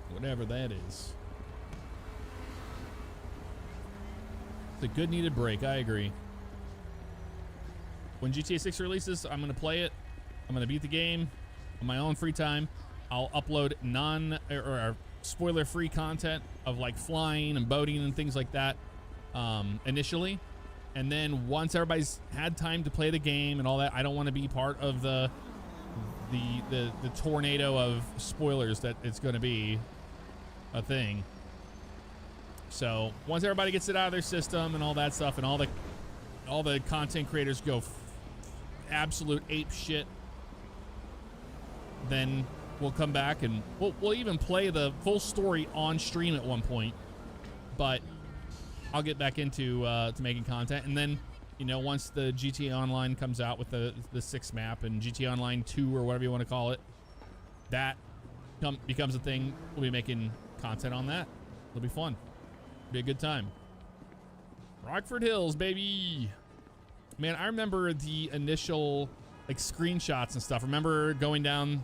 whatever that is. It's a good needed break. I agree. When GTA 6 releases, I'm going to play it. I'm going to beat the game on my own free time. I'll upload or spoiler-free content of like flying and boating and things like that initially. And then once everybody's had time to play the game and all that, I don't want to be part of the tornado of spoilers that it's going to be a thing. So once everybody gets it out of their system and all that stuff, and all the content creators go absolute ape shit, then we'll come back and we'll even play the full story on stream at one point. But I'll get back into to making content, and then, you know, once the GTA Online comes out with the 6th map and GTA Online 2 or whatever you want to call it, that becomes a thing. We'll be making content on that. It'll be fun. It'll be a good time. Rockford Hills, baby. Man, I remember the initial like screenshots and stuff. Remember going down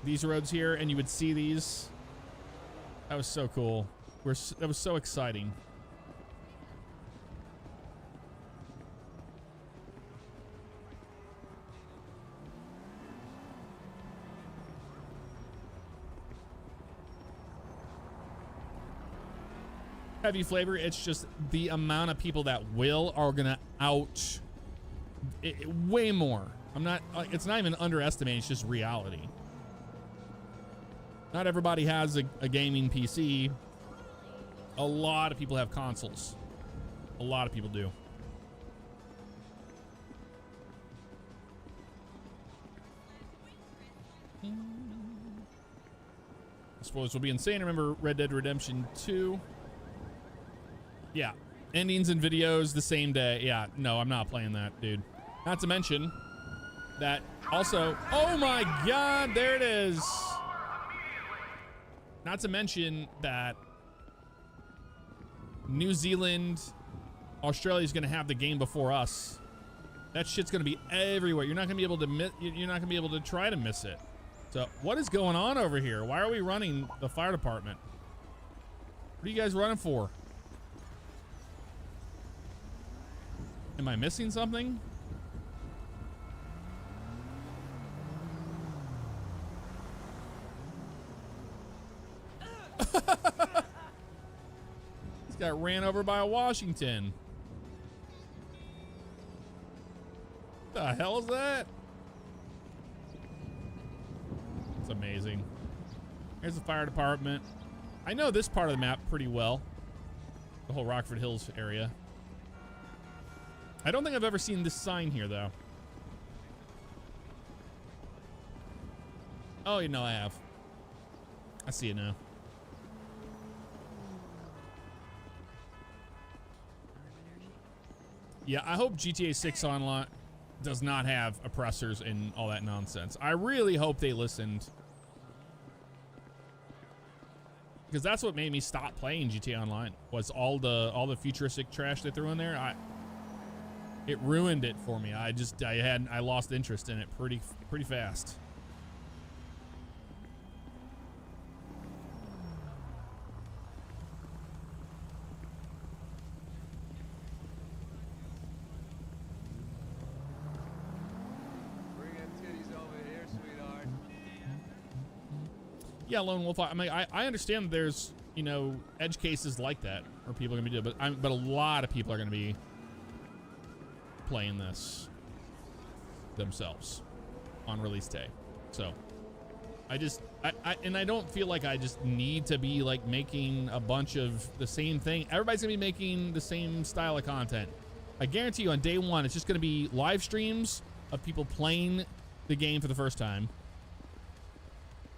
these roads here and you would see these? That was so cool. That was so exciting. Heavy flavor, it's just the amount of people that are gonna out way more. It's not even underestimating, it's just reality. Not everybody has a gaming PC. A lot of people have consoles. A lot of people do. Spoilers will be insane. Remember Red Dead Redemption 2? Yeah, endings and videos the same day. Yeah, no, I'm not playing that, dude. Not to mention that also, oh my God, there it is. Not to mention that New Zealand, Australia's gonna have the game before us. That shit's gonna be everywhere. You're not gonna be able to you're not gonna be able to try to miss it. So what is going on over here? Why are we running the fire department? What are you guys running for? Am I missing something? This got ran over by a Washington. What the hell is that? It's amazing. Here's the fire department. I know this part of the map pretty well. The whole Rockford Hills area. I don't think I've ever seen this sign here, though. Oh, you know I have. I see it now. Yeah, I hope GTA 6 Online does not have oppressors and all that nonsense. I really hope they listened. Because that's what made me stop playing GTA Online, was all the futuristic trash they threw in there. It ruined it for me. I lost interest in it pretty fast. Yeah, Lone Wolf. I mean, I understand that there's, you know, edge cases like that where people are gonna be doing, but a lot of people are gonna be playing this themselves on release day. So I don't feel like I just need to be like making a bunch of the same thing. Everybody's gonna be making the same style of content. I guarantee you on day one, it's just gonna be live streams of people playing the game for the first time.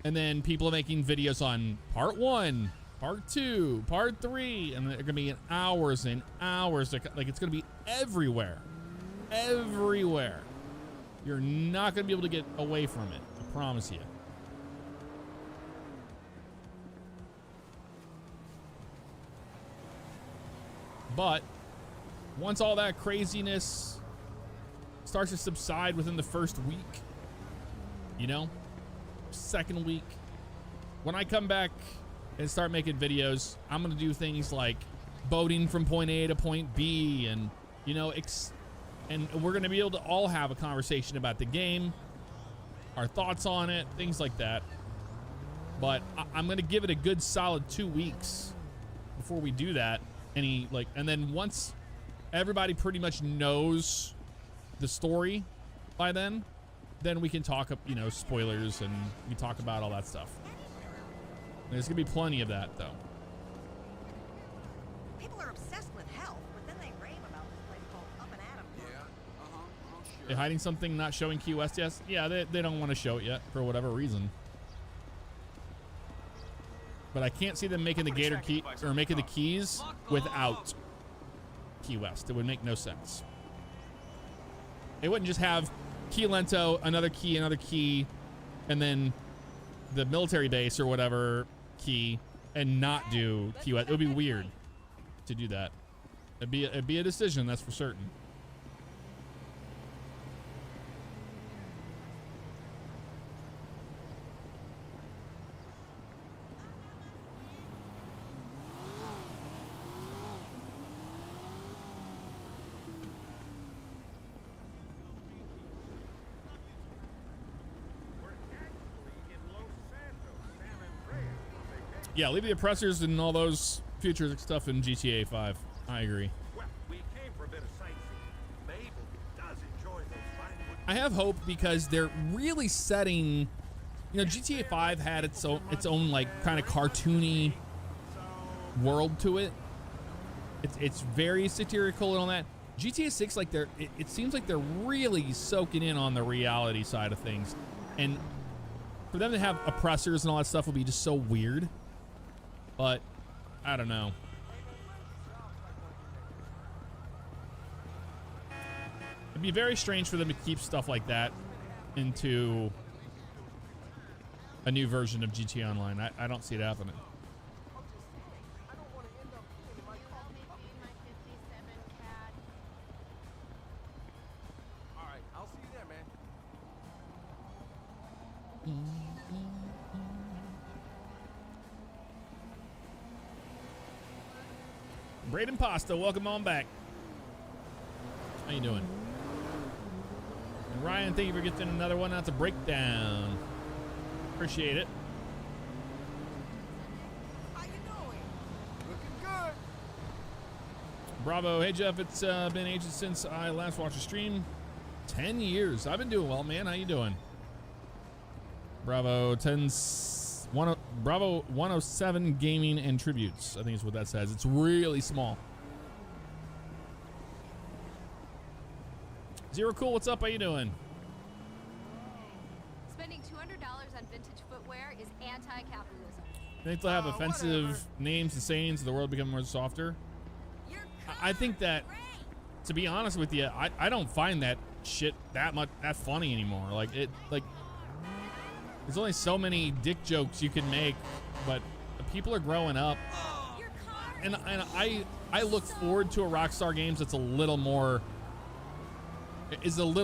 And then people are making videos on part 1, part 2, part 3, and they're gonna be in hours and hours. Like it's gonna be everywhere. Everywhere. You're not gonna be able to get away from it. I promise you. But once all that craziness starts to subside within the first week, you know, second week, when I come back and start making videos, I'm gonna do things like boating from point A to point B, and you know, and we're gonna be able to all have a conversation about the game, our thoughts on it, things like that. But I'm gonna give it a good solid 2 weeks before we do that. And then once everybody pretty much knows the story by then we can talk, you know, spoilers, and we talk about all that stuff. There's gonna be plenty of that though. People are obsessed with health, but then they rave about this place called Up and Adam. Yeah, sure. They're hiding something, not showing Key West yet? Yeah, they don't want to show it yet for whatever reason. But I can't see them making the Gator key or making the keys without Key West. It would make no sense. They wouldn't just have Key Lento, another key, and then the military base or whatever key, and not do Key West. It would be weird to do that. It'd be a decision, that's for certain. Yeah, leave the oppressors and all those futuristic stuff in GTA 5. I agree. Well, we came for a bit of sightseeing. Mabel does enjoy those fine wood. I have hope because they're really setting, you know, GTA 5 had its own like kind of cartoony world to it. It's very satirical and all that. GTA 6, like it seems like they're really soaking in on the reality side of things, and for them to have oppressors and all that stuff will be just so weird. But I don't know. It'd be very strange for them to keep stuff like that into a new version of GTA Online. I don't see it happening. All right, I'll see you there, man. Braden Pasta, welcome on back. How you doing? And Ryan, thank you for getting another one. That's a breakdown. Appreciate it. How you doing? Looking good. Bravo. Hey, Jeff. It's been ages since I last watched a stream. 10 years. I've been doing well, man. How you doing? Bravo 107 Gaming and Tributes. I think is what that says. It's really small. Zero Cool, what's up? How you doing? Spending $200 on vintage footwear is anti-capitalism. Think they'll have offensive names and sayings, the world become more softer? I think that, to be honest with you, I don't find that shit that funny anymore. Like there's only so many dick jokes you can make, but people are growing up, and I look forward to a Rockstar Games that's a little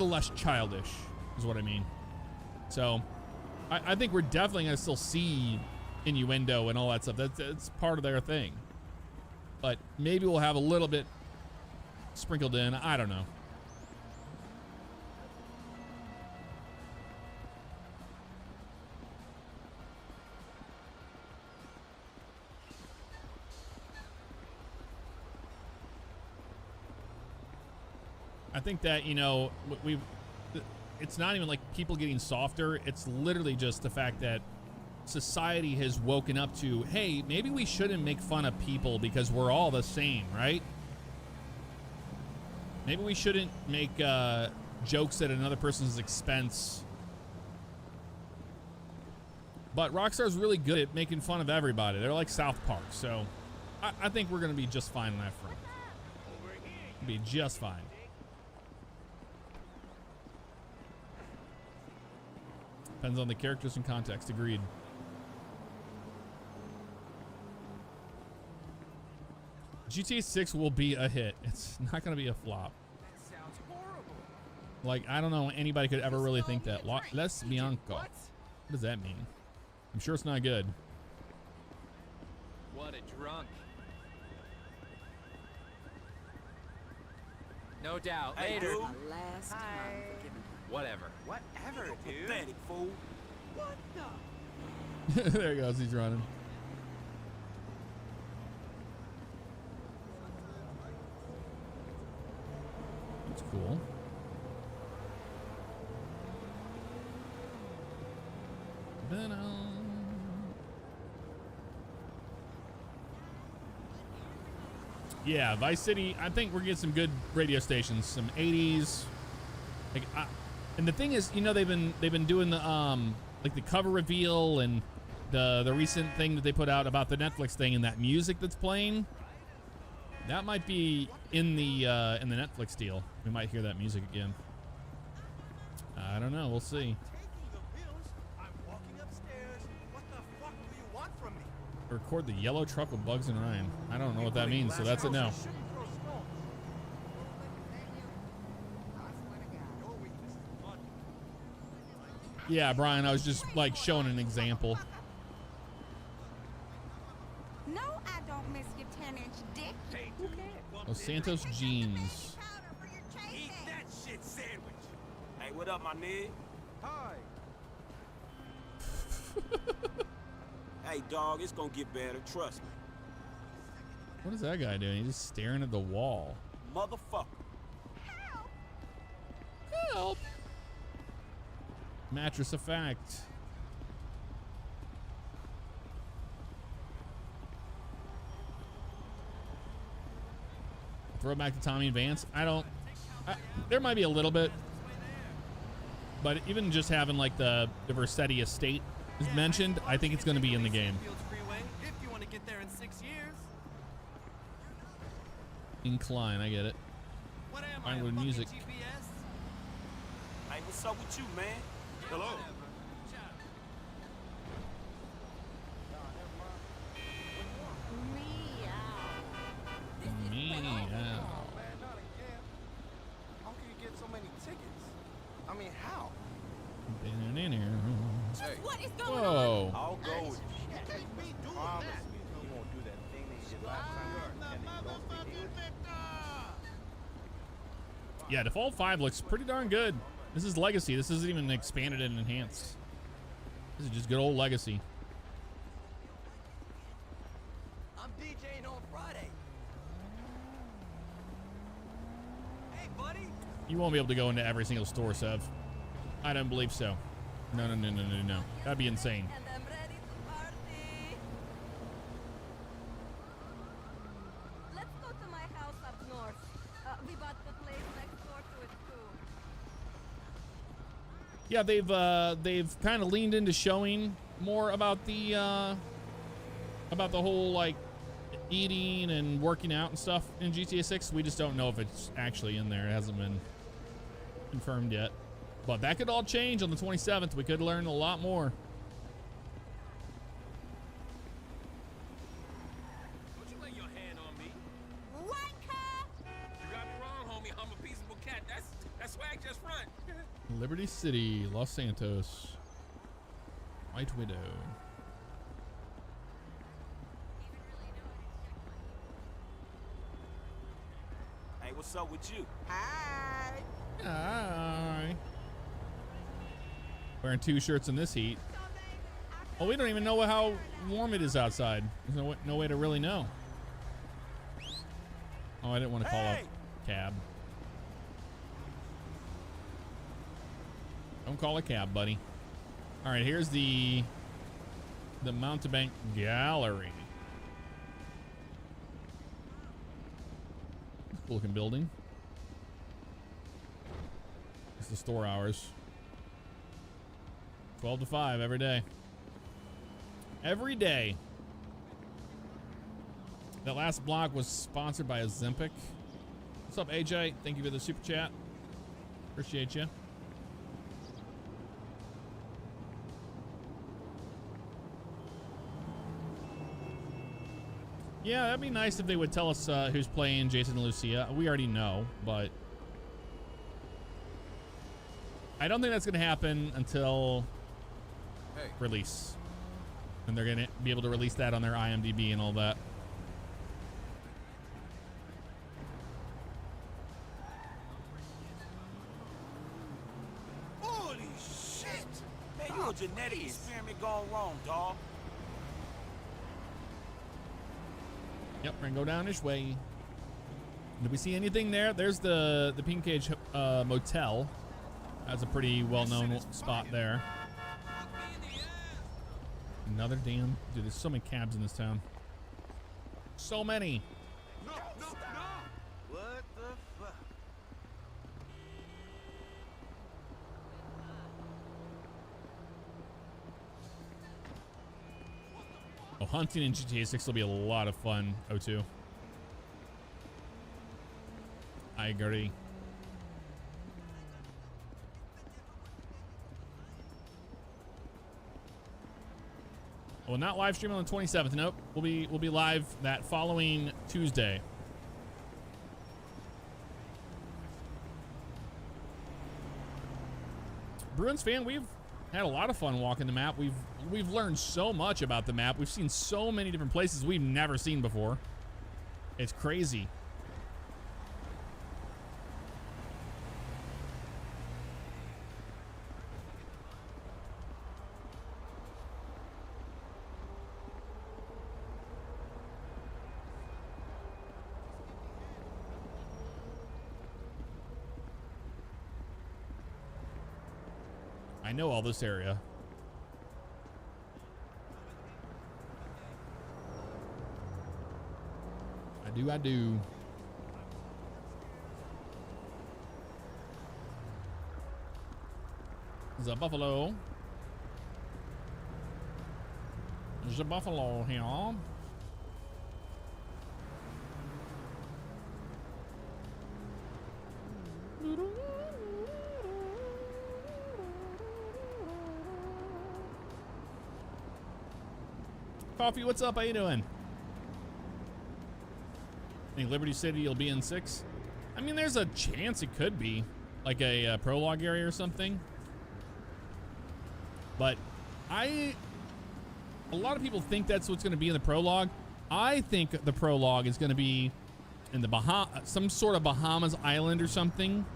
less childish, is what I mean. So I think we're definitely gonna still see innuendo and all that stuff. That's part of their thing, but maybe we'll have a little bit sprinkled in. I don't know. I think that, you know, it's not even like people getting softer. It's literally just the fact that society has woken up to, hey, maybe we shouldn't make fun of people because we're all the same, right? Maybe we shouldn't make jokes at another person's expense. But Rockstar's really good at making fun of everybody. They're like South Park, so I think we're gonna be just fine on that front. Be just fine. Depends on the characters and context. Agreed. GTA 6 will be a hit. It's not going to be a flop. That sounds horrible. Like, I don't know anybody could ever really think that. Les Bianco. What does that mean? I'm sure it's not good. What a drunk. No doubt. Hey, Later. dude. Last time. Whatever. Whatever, dude. Pathetic fool. What the? There he goes. He's running. That's cool. Yeah, Vice City. I think we're getting some good radio stations, some 80s. Like, and the thing is, you know, they've been doing the like the cover reveal and the recent thing that they put out about the Netflix thing and that music that's playing. That might be in the Netflix deal. We might hear that music again. I don't know. We'll see. Taking the pills. I'm walking upstairs. What the fuck do you want from me? Record the yellow truck with Bugs and Ryan. I don't know what that means, so that's a no. You shouldn't throw stones. Your weakness is blood. Yeah, Brian, I was just like showing an example. No, I don't miss your 10-inch dick. Hey, dude. bump Los that Santos jeans. Powder for your Eat chasing. that shit sandwich. Hey, what up, my nigga? Hi. Hey, dog, it's gonna get better. Trust me. What is that guy doing? He's just staring at the wall. Motherfucker. Help! Mattress effect. Throwback to Tommy and Vance. There might be a little bit, but even just having like the Versetti estate is mentioned, I think it's going to be in the game. If you want to get there in 6 years. Incline, I get it. What am Fine I, with a fucking music. GPS? Hey, what's up with you, man? Hello. Meow. Man, not again. How can you get so many tickets? I mean, how? What is going on? Whoa. I'll go with you. You can't be doing that. You won't do that thing that you did last time. Yeah, Default 5 looks pretty darn good. This is Legacy. This isn't even expanded and enhanced. This is just good old Legacy. I'm DJing on Friday. Hey, buddy. You won't be able to go into every single store, Sev. I don't believe so. No. That'd be insane. And I'm ready to party. Let's go to my house up north. We bought the place next door to it too. Yeah, they've kind of leaned into showing more about the whole like eating and working out and stuff in GTA 6. We just don't know if it's actually in there. It hasn't been confirmed yet. But that could all change on the 27th. We could learn a lot more. Don't you lay your hand on me. What, car? You got me wrong, homie. I'm a peaceable cat. That's swag just front. Liberty City, Los Santos. White Widow. Hey, what's up with you? Hi. Hi. Wearing 2 shirts in this heat. Oh, we don't even know how warm it is outside. There's no way to really know. Oh, I didn't want to call up Hey! cab. Don't call a cab, buddy. All right, here's the Mountebank Gallery. Cool looking building. It's the store hours. 12 to 5 every day. Every day. That last block was sponsored by Ozempic. What's up, AJ? Thank you for the super chat. Appreciate you. Yeah, that'd be nice if they would tell us who's playing Jason and Lucia. We already know, but I don't think that's going to happen until release. And they're going to be able to release that on their IMDb and all that. Holy shit! Man, you a genetic experiment gone wrong, dawg. Yep, we're gonna go down this way. Did we see anything there? There's the Pink Cage Motel. That's a pretty well-known spot there. Another damn... Dude, there's so many cabs in this town. So many. No, no, no! What the fuck? Oh, hunting in GTA 6 will be a lot of fun, O2. I agree. Well, not live streaming on the 27th. Nope. We'll be live that following Tuesday. Bruins fan, we've had a lot of fun walking the map. We've learned so much about the map. We've seen so many different places we've never seen before. It's crazy. I know all this area. I do. There's a buffalo. There's a buffalo here. Coffee, what's up? How you doing? Think Liberty City will be in 6? I mean, there's a chance it could be like a prologue area or something. But a lot of people think that's what's going to be in the prologue. I think the prologue is going to be in the some sort of Bahamas island or something.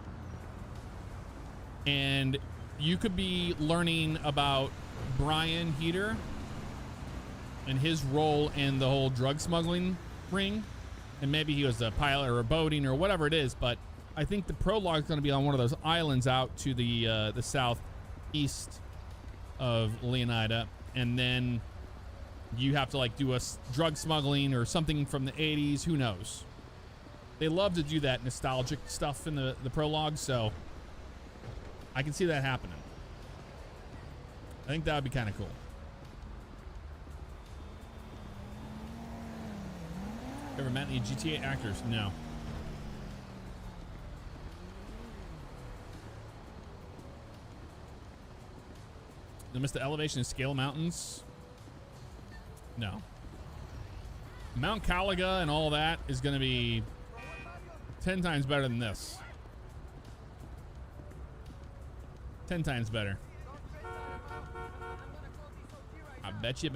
And you could be learning about Brian Heater and his role in the whole drug smuggling ring. And maybe he was a pilot or a boating or whatever it is. But I think the prologue is going to be on one of those islands out to the southeast of Leonida. And then you have to like do a drug smuggling or something from the 80s. Who knows? They love to do that nostalgic stuff in the prologue. So I can see that happening. I think that would be kind of cool. Ever met any GTA actors? No. You missed the elevation and scale mountains? No. Mount Caliga and all that is going to be 10 times better than this. 10 times better. I bet you.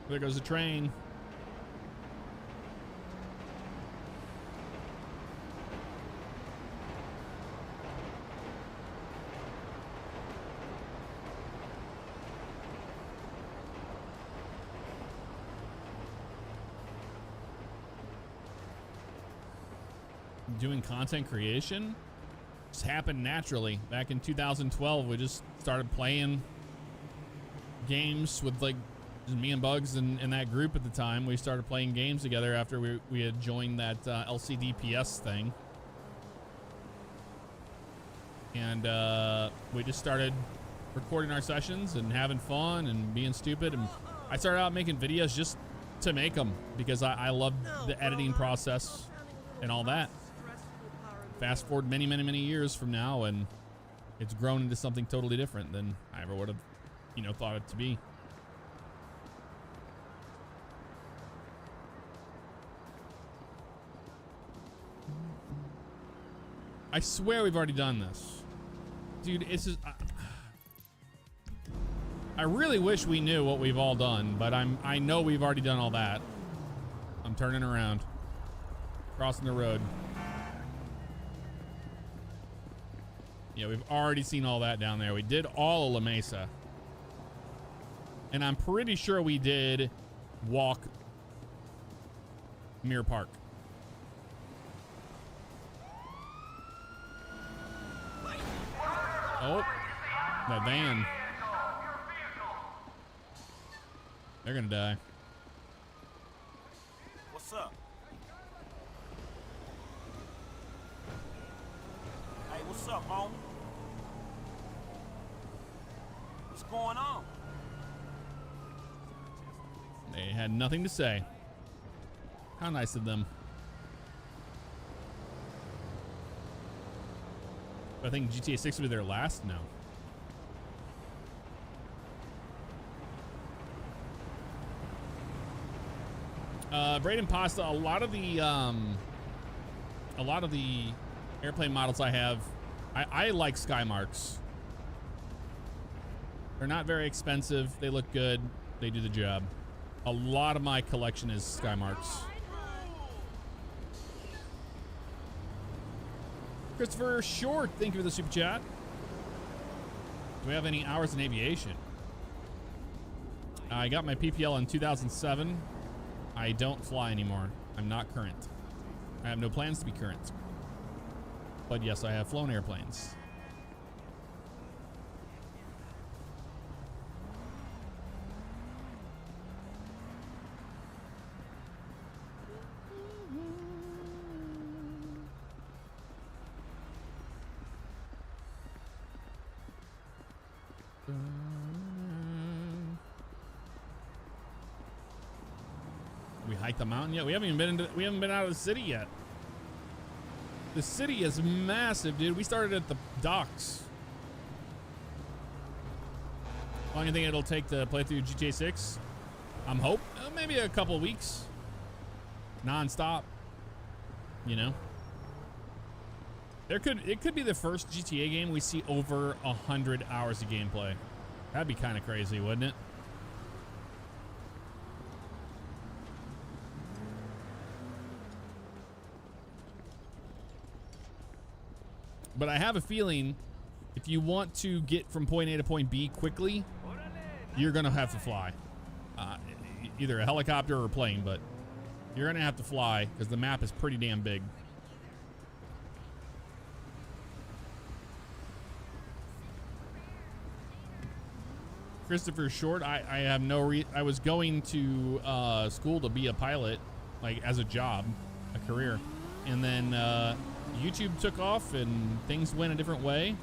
There goes the train. doing content creation just happened naturally. Back in 2012, we just started playing games with like just me and Bugs and that group at the time. We started playing games together after we had joined that LCDPS thing. And we just started recording our sessions and having fun and being stupid. And I started out making videos just to make them because I loved the editing process and all that. Fast forward many, many, many years from now, and it's grown into something totally different than I ever would have, you know, thought it to be. I swear we've already done this. Dude, it's just... I really wish we knew what we've all done, but I know we've already done all that. I'm turning around. Crossing the road. Yeah, we've already seen all that down there. We did all of La Mesa. And I'm pretty sure we did walk Mirror Park. Oh, that van. They're gonna die. What's up? Hey, what's up, homie? What's going on? They had nothing to say. How nice of them. I think GTA 6 would be their last now. Braden Pasta, a lot of the airplane models I have, I like Skymarks. They're not very expensive. They look good. They do the job. A lot of my collection is Skymarks. Christopher Short, thank you for the super chat. Do we have any hours in aviation? I got my PPL in 2007. I don't fly anymore. I'm not current. I have no plans to be current. But yes, I have flown airplanes. We hiked the mountain yet? We haven't even been out of the city yet. The city is massive, dude. We started at the docks. How long do you think it'll take to play through GTA 6? I'm hoping maybe a couple weeks. Non-stop. You know? It could be the first GTA game we see over 100 hours of gameplay. That'd be kind of crazy, wouldn't it? But I have a feeling if you want to get from point A to point B quickly, you're going to have to fly. Either a helicopter or a plane, but you're going to have to fly because the map is pretty damn big. Christopher Short, I have no I was going to school to be a pilot, like as a job, a career. And then YouTube took off and things went a different way.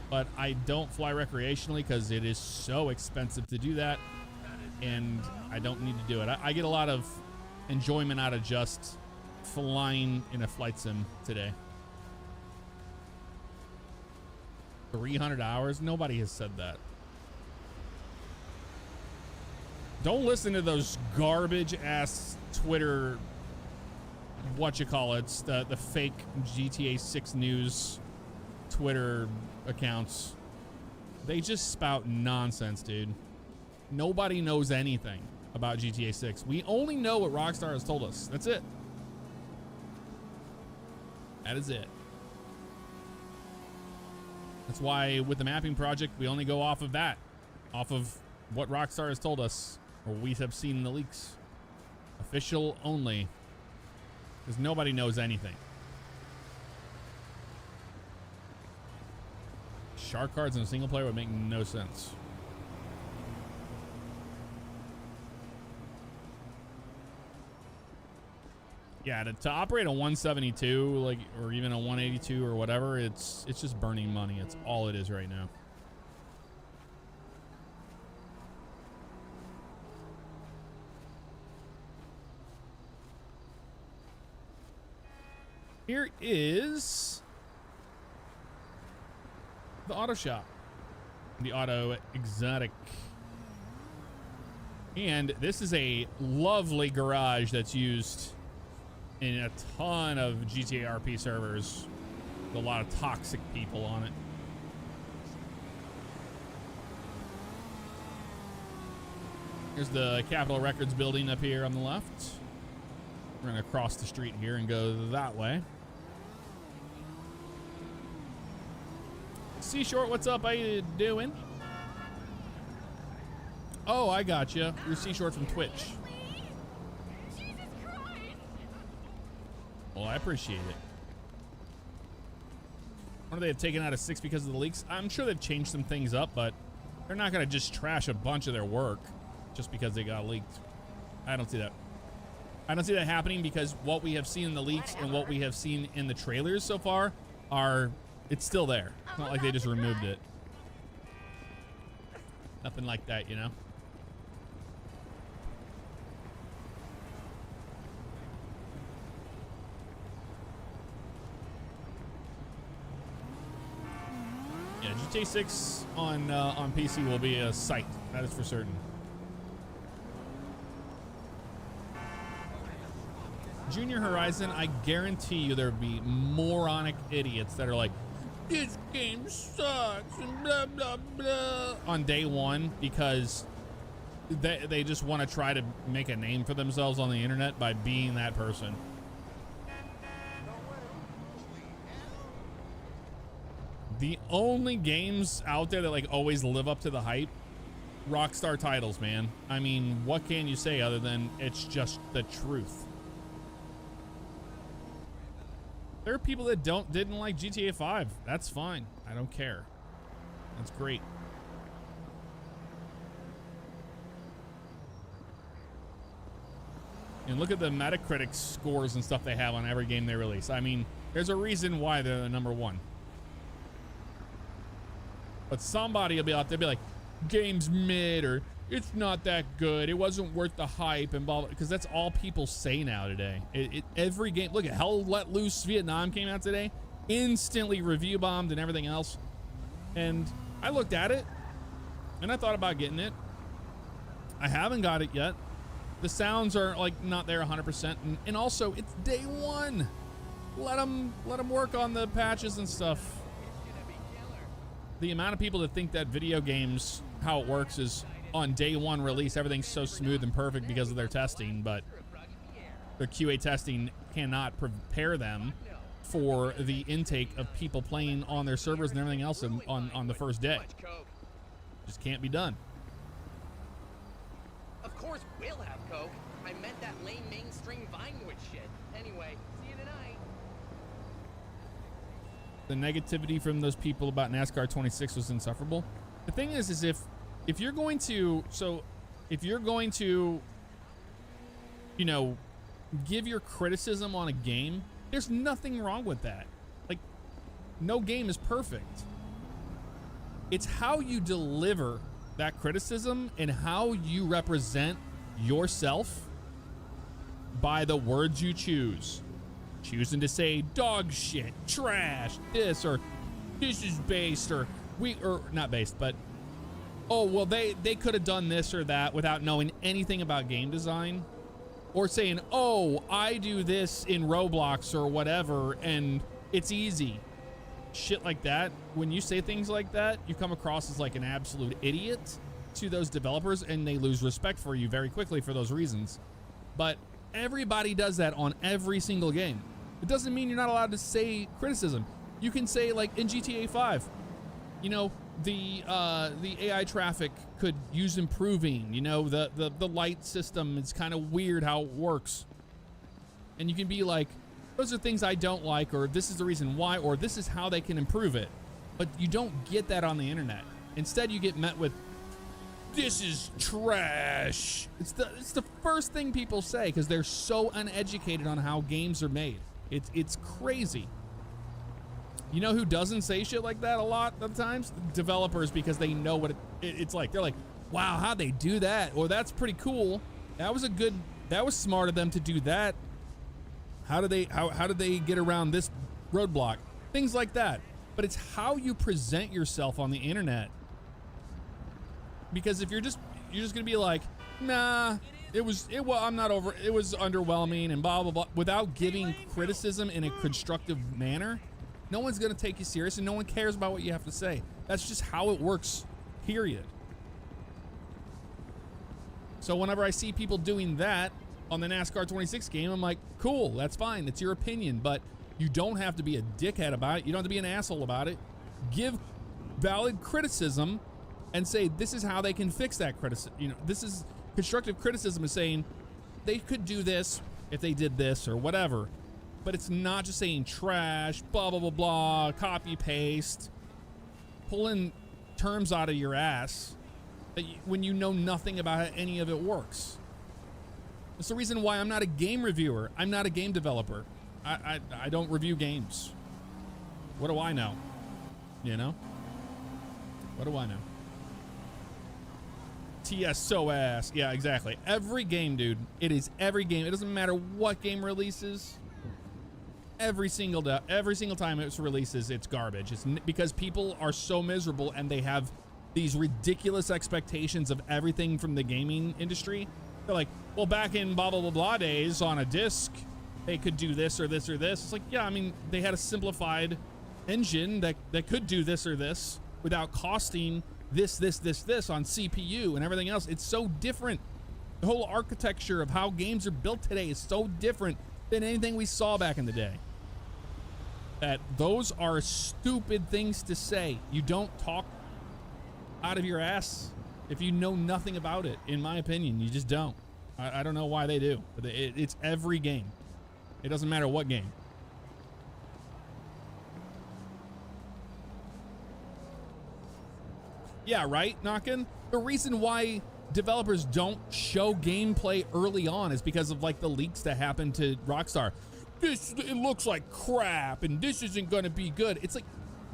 But I don't fly recreationally because it is so expensive to do that. And I don't need to do it. I get a lot of enjoyment out of just flying in a flight sim today. 300 hours? Nobody has said that. Don't listen to those garbage ass Twitter, the fake GTA 6 news Twitter accounts. They just spout nonsense, dude. Nobody knows anything about GTA 6. We only know what Rockstar has told us. That's it. That is it. That's why with the mapping project, we only go off of that. Off of what Rockstar has told us, or we have seen in the leaks. Official only. Because nobody knows anything. shark cards in a single player would make no sense. Yeah, to operate a 172, like, or even a 182 or whatever, it's just burning money. It's all it is right now. Here is the auto shop, the auto exotic. And this is a lovely garage that's used in a ton of GTA RP servers. With a lot of toxic people on it. Here's the Capitol Records building up here on the left. We're gonna cross the street here and go that way. C-Short, what's up? How you doing? Oh, I got you. You're C-Short from Twitch. Jesus Christ! Well, I appreciate it. Wonder they have taken out a 6 because of the leaks. I'm sure they've changed some things up, but they're not gonna just trash a bunch of their work just because they got leaked. I don't see that. I don't see that happening because what we have seen in the leaks and what we have seen in the trailers so far are, it's still there. It's not like they just removed it. Nothing like that, you know? Yeah, GTA 6 on PC will be a sight. That is for certain. Junior Horizon, I guarantee you there'll be moronic idiots that are like, this game sucks and blah blah blah on day one because they just want to try to make a name for themselves on the internet by being that person. The only games out there that like always live up to the hype, Rockstar titles, man. I mean, what can you say other than it's just the truth? There are people that didn't like GTA 5. That's fine. I don't care. That's great. And look at the Metacritic scores and stuff they have on every game they release. I mean, there's a reason why they're the #1. But somebody will be out there be like, game's mid, or it's not that good, it wasn't worth the hype, and blah, blah, because that's all people say now today. Every game, look at Hell Let Loose Vietnam came out today, instantly review bombed and everything else. And I looked at it and I thought about getting it. I haven't got it yet. The sounds are like not there 100%, and also it's day one. Let them work on the patches and stuff. The amount of people that think that video games, how it works is on day one release, everything's so smooth and perfect because of their testing, but their QA testing cannot prepare them for the intake of people playing on their servers and everything else on the first day. Just can't be done. Of course we'll have Coke. I meant that lame mainstream Vinewood shit. Anyway, see you tonight. The negativity from those people about NASCAR 26 was insufferable. The thing is if you're going to, you know, give your criticism on a game, there's nothing wrong with that. Like, no game is perfect. It's how you deliver that criticism and how you represent yourself by the words you choose. Choosing to say dog shit, trash, this, or this is based, or not based, but oh, well, they could have done this or that without knowing anything about game design. Or saying, oh, I do this in Roblox or whatever, and it's easy. Shit like that. When you say things like that, you come across as like an absolute idiot to those developers, and they lose respect for you very quickly for those reasons. But everybody does that on every single game. It doesn't mean you're not allowed to say criticism. You can say, like in GTA 5, you know, the AI traffic could use improving. You know, the light system is kind of weird how it works. And you can be like, those are things I don't like, or this is the reason why, or this is how they can improve it. But you don't get that on the internet. Instead, you get met with, this is trash. It's the first thing people say because they're so uneducated on how games are made. It's crazy. You know who doesn't say shit like that a lot of times? Developers, because they know what it's like. They're like, wow, how'd they do that? Or that's pretty cool. That was smart of them to do that. How did they get around this roadblock? Things like that. But it's how you present yourself on the internet. Because if you're just gonna be like, nah, I'm not over, it was underwhelming and blah blah blah, without giving criticism in a constructive manner, no one's gonna take you serious and no one cares about what you have to say. That's just how it works, period. So whenever I see people doing that on the NASCAR 26 game, I'm like, cool, that's fine, it's your opinion, but you don't have to be a dickhead about it. You don't have to be an asshole about it. Give valid criticism and say, this is how they can fix that criticism. You know, this is constructive criticism, is saying they could do this if they did this or whatever. But it's not just saying trash, blah, blah, blah, blah, copy, paste, pulling terms out of your ass when you know nothing about how any of it works. That's the reason why I'm not a game reviewer. I'm not a game developer. I don't review games. What do I know? You know? What do I know? TSOS. Yeah, exactly. Every game, dude. It is every game. It doesn't matter what game releases. Every single time it releases, it's garbage. It's because people are so miserable and they have these ridiculous expectations of everything from the gaming industry. They're like, well, back in blah, blah, blah, blah days on a disc, they could do this or this or this. It's like, yeah, I mean, they had a simplified engine that could do this or this without costing this on CPU and everything else. It's so different. The whole architecture of how games are built today is so different than anything we saw back in the day. That those are stupid things to say. You don't talk out of your ass if you know nothing about it. In my opinion, you just don't. I don't know why they do, but it's every game. It doesn't matter what game. Yeah, right, Knockin'? The reason why developers don't show gameplay early on is because of like the leaks that happened to Rockstar. It looks like crap and this isn't gonna be good. It's like,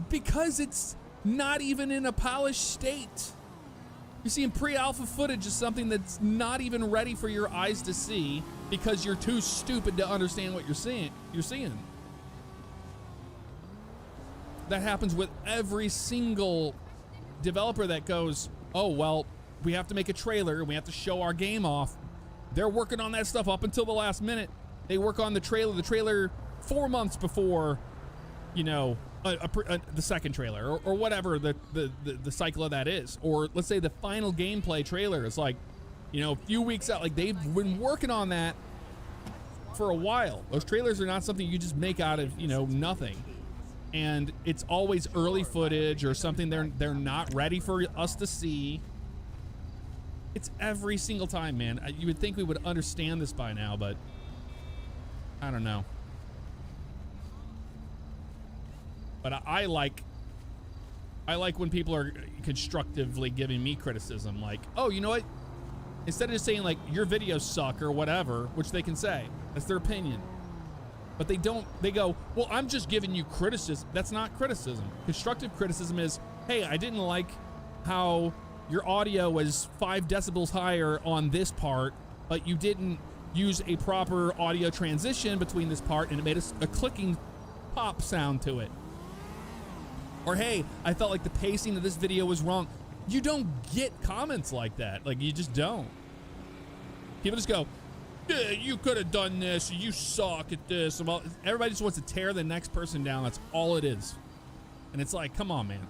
because it's not even in a polished state. You're seeing pre-alpha footage of something that's not even ready for your eyes to see because you're too stupid to understand what you're seeing. That happens with every single developer that goes, oh, well, we have to make a trailer and we have to show our game off. They're working on that stuff up until the last minute. They work on the trailer 4 months before, you know, the second trailer or whatever the cycle of that is. Or let's say the final gameplay trailer is like, you know, a few weeks out. Like, they've been working on that for a while. Those trailers are not something you just make out of, you know, nothing. And it's always early footage or something they're not ready for us to see. It's every single time, man. You would think we would understand this by now, but I don't know. But I like when people are constructively giving me criticism, like, oh, you know what? Instead of just saying like your videos suck or whatever, which they can say, that's their opinion. But they don't, they go, well, I'm just giving you criticism. That's not criticism. Constructive criticism is, hey, I didn't like how your audio was 5 decibels higher on this part, but you didn't use a proper audio transition between this part and it made a clicking pop sound to it. Or, hey, I felt like the pacing of this video was wrong. You don't get comments like that. Like, you just don't. People just go, yeah, you could have done this. You suck at this. Everybody just wants to tear the next person down. That's all it is. And it's like, come on, man.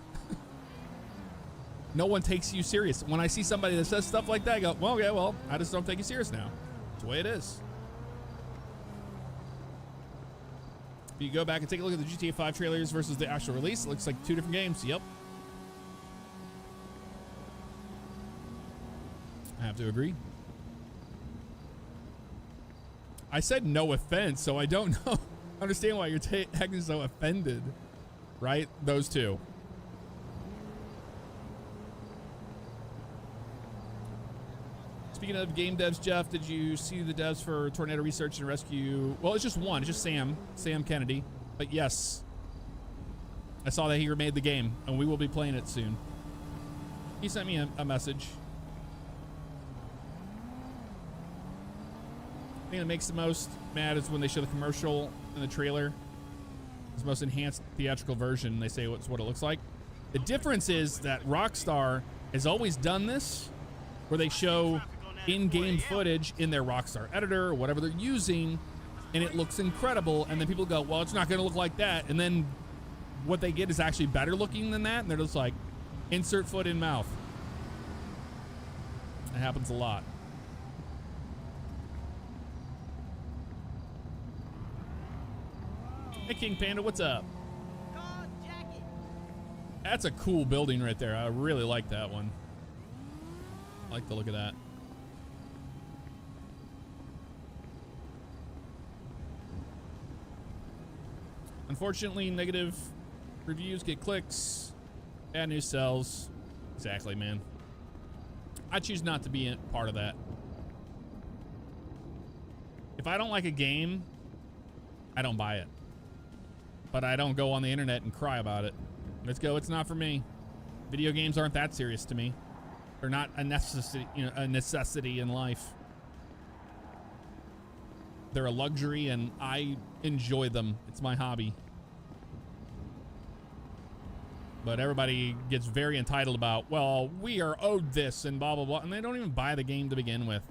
No one takes you serious. When I see somebody that says stuff like that, I go, well, okay, well, I just don't take you serious now. That's the way it is. If you go back and take a look at the GTA 5 trailers versus the actual release, it looks like 2 different games. Yep. I have to agree. I said no offense, so I don't know. Understand why you're acting so offended, right? Those two. Speaking of game devs, Jeff, did you see the devs for Tornado Research and Rescue? Well, it's just one. It's just Sam Kennedy. But yes, I saw that he remade the game, and we will be playing it soon. He sent me a message. The thing that makes the most mad is when they show the commercial in the trailer. It's the most enhanced theatrical version. They say what's what it looks like. The difference is that Rockstar has always done this, where they show in-game footage in their Rockstar editor or whatever they're using, and it looks incredible, and then people go, well, it's not going to look like that, and then what they get is actually better looking than that, and they're just like, insert foot in mouth. It happens a lot. Hey, King Panda, what's up? That's a cool building right there. I really like that one. I like the look of that. Unfortunately, negative reviews get clicks. Bad news sells. Exactly, man. I choose not to be a part of that. If I don't like a game, I don't buy it. But I don't go on the internet and cry about it. Let's go. It's not for me. Video games aren't that serious to me. They're not a necessity, a necessity in life. They're a luxury, and I enjoy them. It's my hobby. But everybody gets very entitled about, well, we are owed this and blah, blah, blah. And they don't even buy the game to begin with.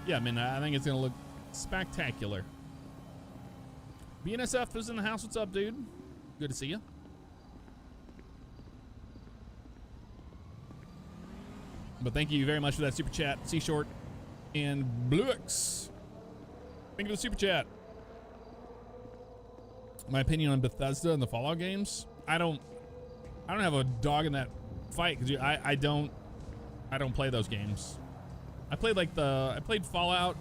Yeah, I mean, I think it's going to look spectacular. BNSF is in the house. What's up, dude? Good to see you. But thank you very much for that super chat, C-Short and Bluix. Thank you for the super chat. My opinion on Bethesda and the Fallout games. I don't have a dog in that fight because I don't play those games. I played Fallout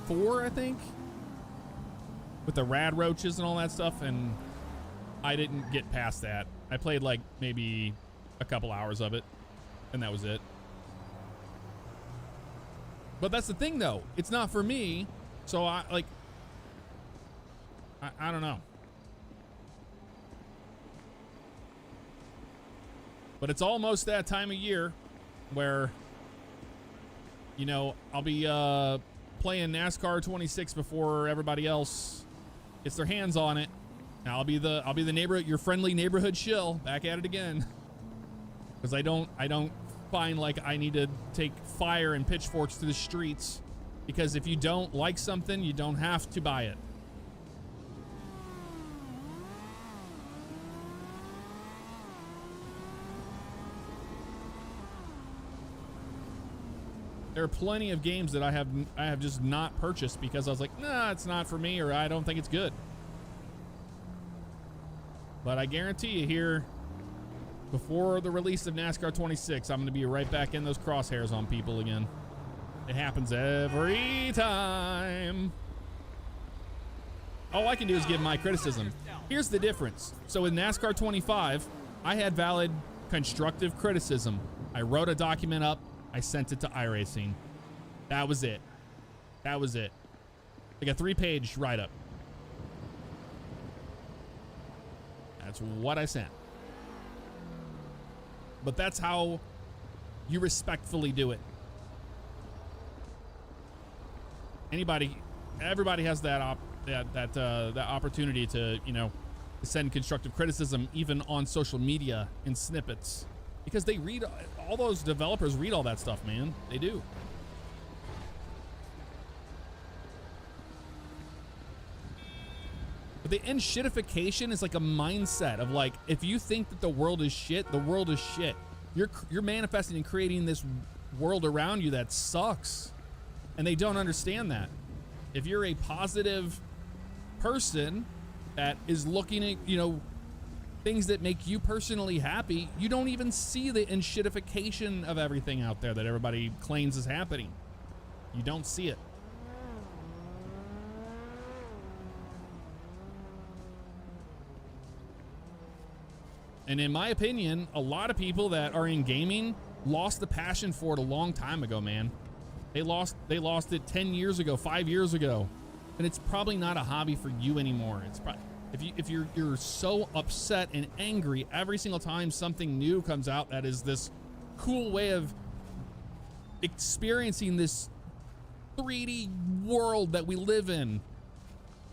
4, I think, with the rad roaches and all that stuff, and I didn't get past that. I played like maybe a couple hours of it, and that was it. But that's the thing, though. It's not for me, so I don't know. But it's almost that time of year where, you know, I'll be playing NASCAR 26 before everybody else gets their hands on it. Now I'll be the neighborhood, your friendly neighborhood shill, back at it again. Because I don't find like I need to take fire and pitchforks to the streets, because if you don't like something, you don't have to buy it. There are plenty of games that I have just not purchased because I was like, nah, it's not for me, or I don't think it's good. But I guarantee you here, before the release of NASCAR 26, I'm going to be right back in those crosshairs on people again. It happens every time. All I can do is give my criticism. Here's the difference. So with NASCAR 25, I had valid constructive criticism. I wrote a document up. I sent it to iRacing. That was it. That was it. Like a 3-page write-up. That's what I sent. But that's how you respectfully do it. Everybody has that opportunity to, you know, send constructive criticism, even on social media in snippets, because they read, all those developers read all that stuff, man. They do. But the end shitification is like a mindset of like, if you think that the world is shit, the world is shit. You're manifesting and creating this world around you that sucks. And they don't understand that. If you're a positive person that is looking at, you know, things that make you personally happy, you don't even see the enshitification of everything out there that everybody claims is happening. You don't see it. And in my opinion, a lot of people that are in gaming lost the passion for it a long time ago, man. They lost it 10 years ago, 5 years ago. And it's probably not a hobby for you anymore. It's probably, if you're so upset and angry every single time something new comes out that is this cool way of experiencing this 3D world that we live in.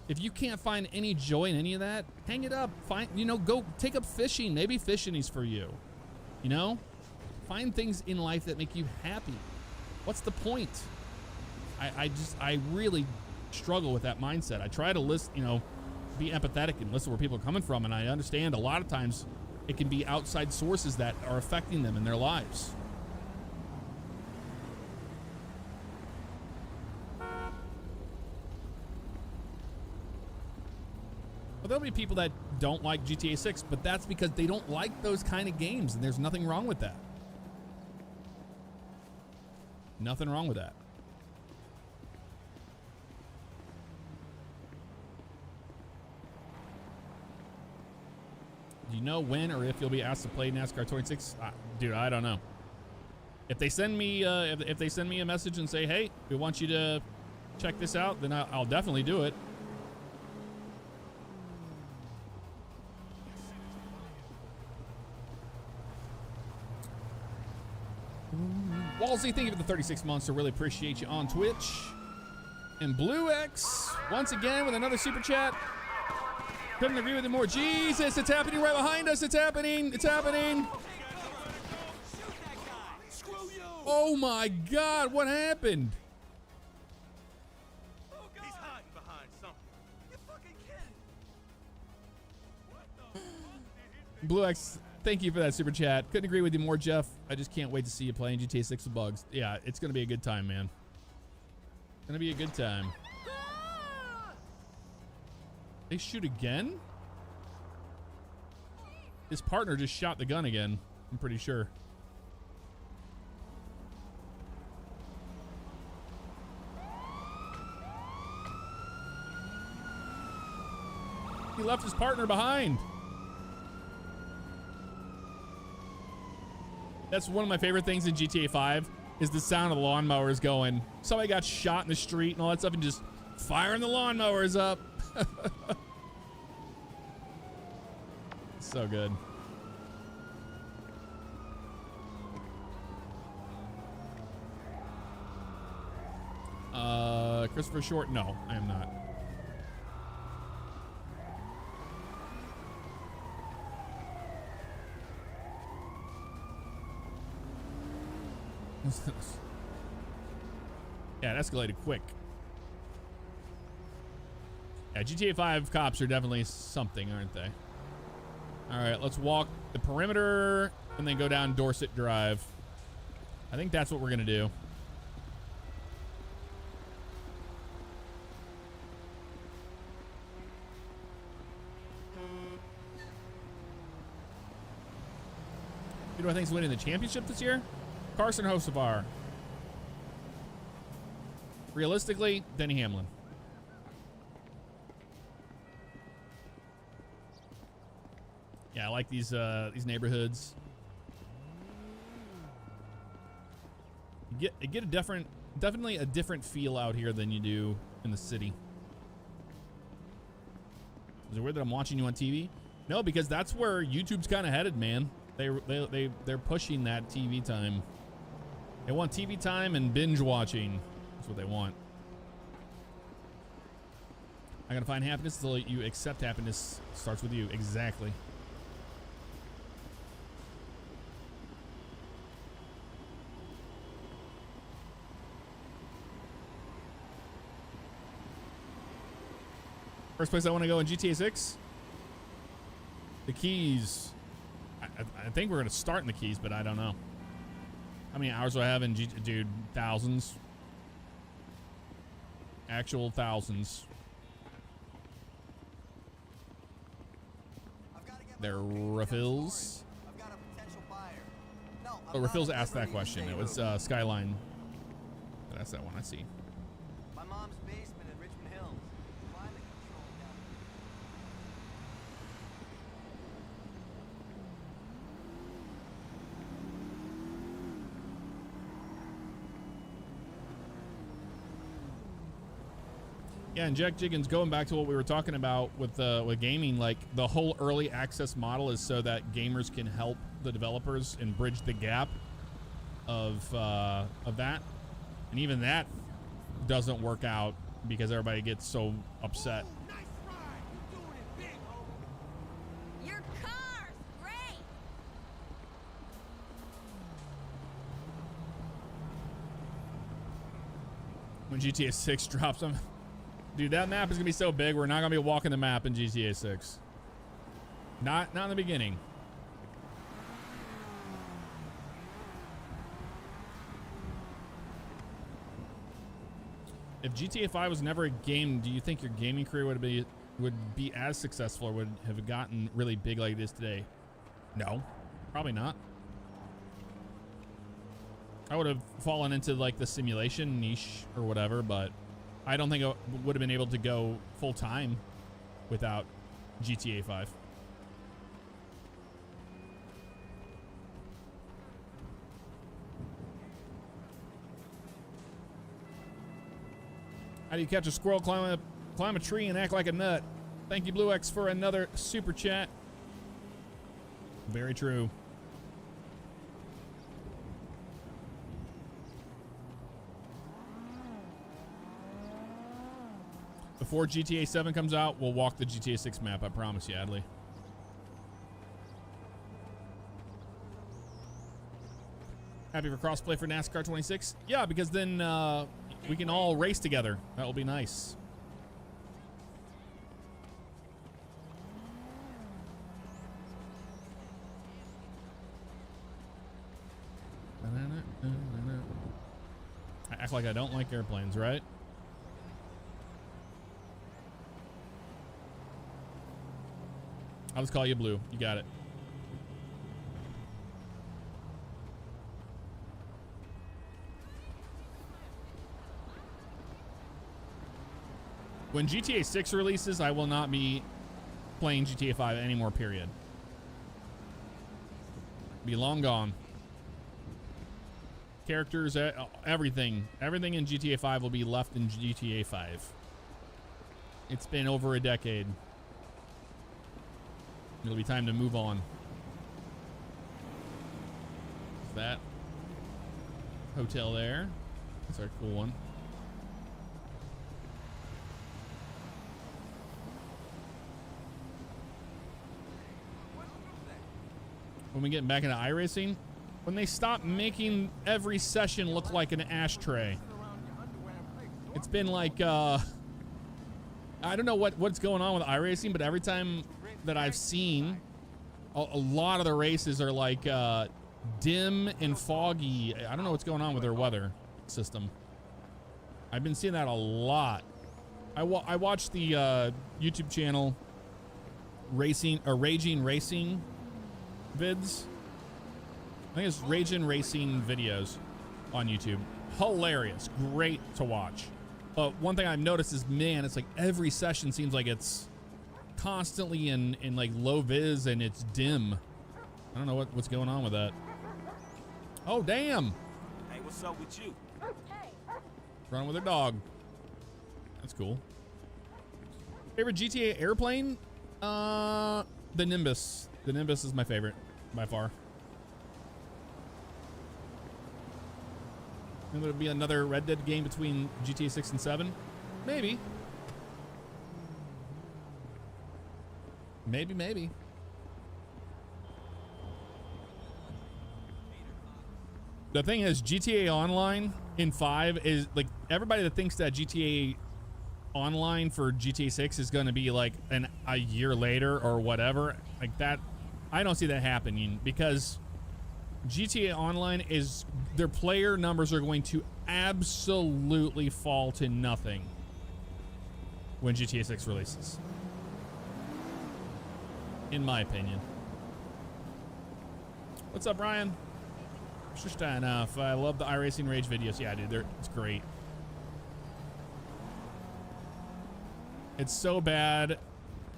If you can't find any joy in any of that, hang it up. Go take up fishing. Maybe fishing is for you. Find things in life that make you happy. What's the point? I really struggle with that mindset. I try to be empathetic and listen where people are coming from, and I understand a lot of times it can be outside sources that are affecting them in their lives. Well, there'll be people that don't like GTA 6, but that's because they don't like those kind of games, and there's nothing wrong with that. Nothing wrong with that. Do you know when or if you'll be asked to play NASCAR 26? Dude, I don't know. If they send me if they send me a message and say, "Hey, we want you to check this out," then I'll definitely do it. Walsey, thank you for the 36 months. I really appreciate you on Twitch. And Blue X, once again with another super chat. Couldn't agree with it more. Jesus, it's happening right behind us. It's happening. It's happening. Oh my God, what happened? He's hiding behind something. You fucking kidding? Blue X, thank you for that super chat. Couldn't agree with you more, Jeff. I just can't wait to see you playing GTA 6 with bugs. Yeah, it's going to be a good time, man. It's going to be a good time. They shoot again? His partner just shot the gun again, I'm pretty sure. He left his partner behind. That's one of my favorite things in GTA 5 is the sound of the lawnmowers going. Somebody got shot in the street and all that stuff and just firing the lawnmowers up. So good. Christopher Short? No, I am not. Yeah, it escalated quick. Yeah, GTA 5 cops are definitely something, aren't they? All right, let's walk the perimeter and then go down Dorset Drive. I think that's what we're gonna do. Who do I think's winning the championship this year? Carson Hocevar. Realistically, Denny Hamlin. Yeah, I like these neighborhoods. You get a definitely a different feel out here than you do in the city. Is it weird that I'm watching you on TV? No, because that's where YouTube's kind of headed, man. They're pushing that TV time. They want TV time and binge watching. That's what they want. I'm gonna find happiness until you accept happiness starts with you. Exactly. First place I want to go in GTA 6? The Keys. I think we're going to start in the Keys, but I don't know. How many hours do I have in dude, thousands. Actual thousands. They're refills. Oh, refills asked that question. It was Skyline that asked that one. I see. My mom's basement in Richmond Hills. Climate control down Yeah, and Jack Jiggins, going back to what we were talking about with gaming, like the whole early access model is so that gamers can help the developers and bridge the gap of that, and even that doesn't work out because everybody gets so upset. Your car's great. When GTA 6 drops them. Dude, that map is gonna be so big, we're not gonna be walking the map in GTA 6. Not in the beginning. If GTA 5 was never a game, do you think your gaming career would be as successful or would have gotten really big like it is today? No, probably not. I would have fallen into like the simulation niche or whatever, but I don't think I would have been able to go full time without GTA 5. How do you catch a squirrel, climb a tree, and act like a nut? Thank you, Blue X, for another super chat. Very true. Before GTA 7 comes out, we'll walk the GTA 6 map. I promise you, Adley. Happy for crossplay for NASCAR 26? Yeah, because then we can all race together. That will be nice. I act like I don't like airplanes, right? I'll just call you Blue. You got it. When GTA 6 releases, I will not be playing GTA 5 anymore, period. Be long gone. Characters, everything in GTA 5 will be left in GTA 5. It's been over a decade. It'll be time to move on. That hotel there. That's our cool one. When we get back into iRacing, when they stop making every session look like an ashtray. It's been like, I don't know what's going on with iRacing, but every time that I've seen, a lot of the races are like dim and foggy. I don't know what's going on with their weather system. I've been seeing that a lot. I watched the YouTube channel Raging Racing vids. I think it's Raging Racing videos on YouTube. Hilarious, great to watch. But one thing I've noticed is, man, it's like every session seems like it's constantly in like low vis and it's dim. I don't know what's going on with that. Oh, damn. Hey, what's up with you? Running with her dog. That's cool. Favorite GTA airplane? The Nimbus. The Nimbus is my favorite by far. And would it be another Red Dead game between GTA 6 and 7? Maybe. Maybe. The thing is, GTA Online in 5 is like, everybody that thinks that GTA Online for GTA 6 is going to be like a year later or whatever, like that, I don't see that happening, because GTA Online is, their player numbers are going to absolutely fall to nothing when GTA 6 releases, in my opinion. What's up, Ryan? Just enough. I love the iRacing Rage videos. Yeah, dude, it's great. It's so bad.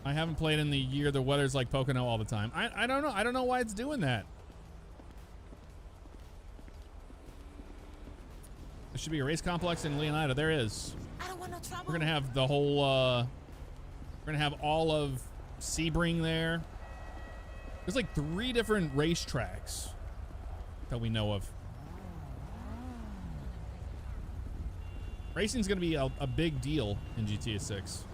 I haven't played in the year. The weather's like Pocono all the time. I don't know. I don't know why it's doing that. There should be a race complex in Leonida. There is. I don't want no trouble. We're gonna have the whole, we're gonna have all of Sebring there. There's like 3 different racetracks that we know of. Racing's gonna be a big deal in GTA 6.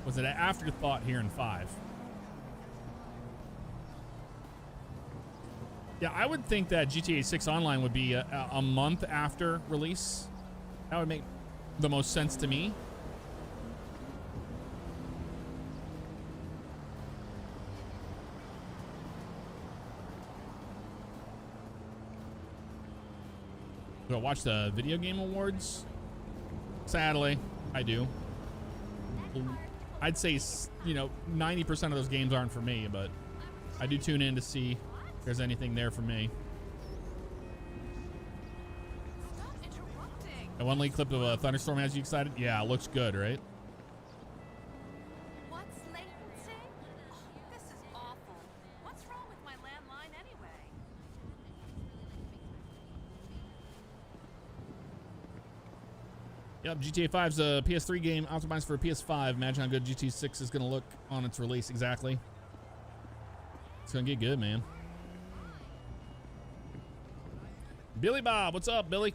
Was it an afterthought here in 5? Yeah, I would think that GTA 6 Online would be a month after release. That would make the most sense to me. Do I watch the video game awards? Sadly, I do. I'd say, you know, 90% of those games aren't for me, but I do tune in to see if there's anything there for me. Stop interrupting. That one leak clip of a thunderstorm has you excited? Yeah, it looks good, right? What's latency? Oh, this is awful. What's wrong with my landline anyway? Yep, GTA 5's a PS3 game optimized for a PS5. Imagine how good GTA 6 is going to look on its release. Exactly. It's going to get good, man. Billy Bob, what's up, Billy?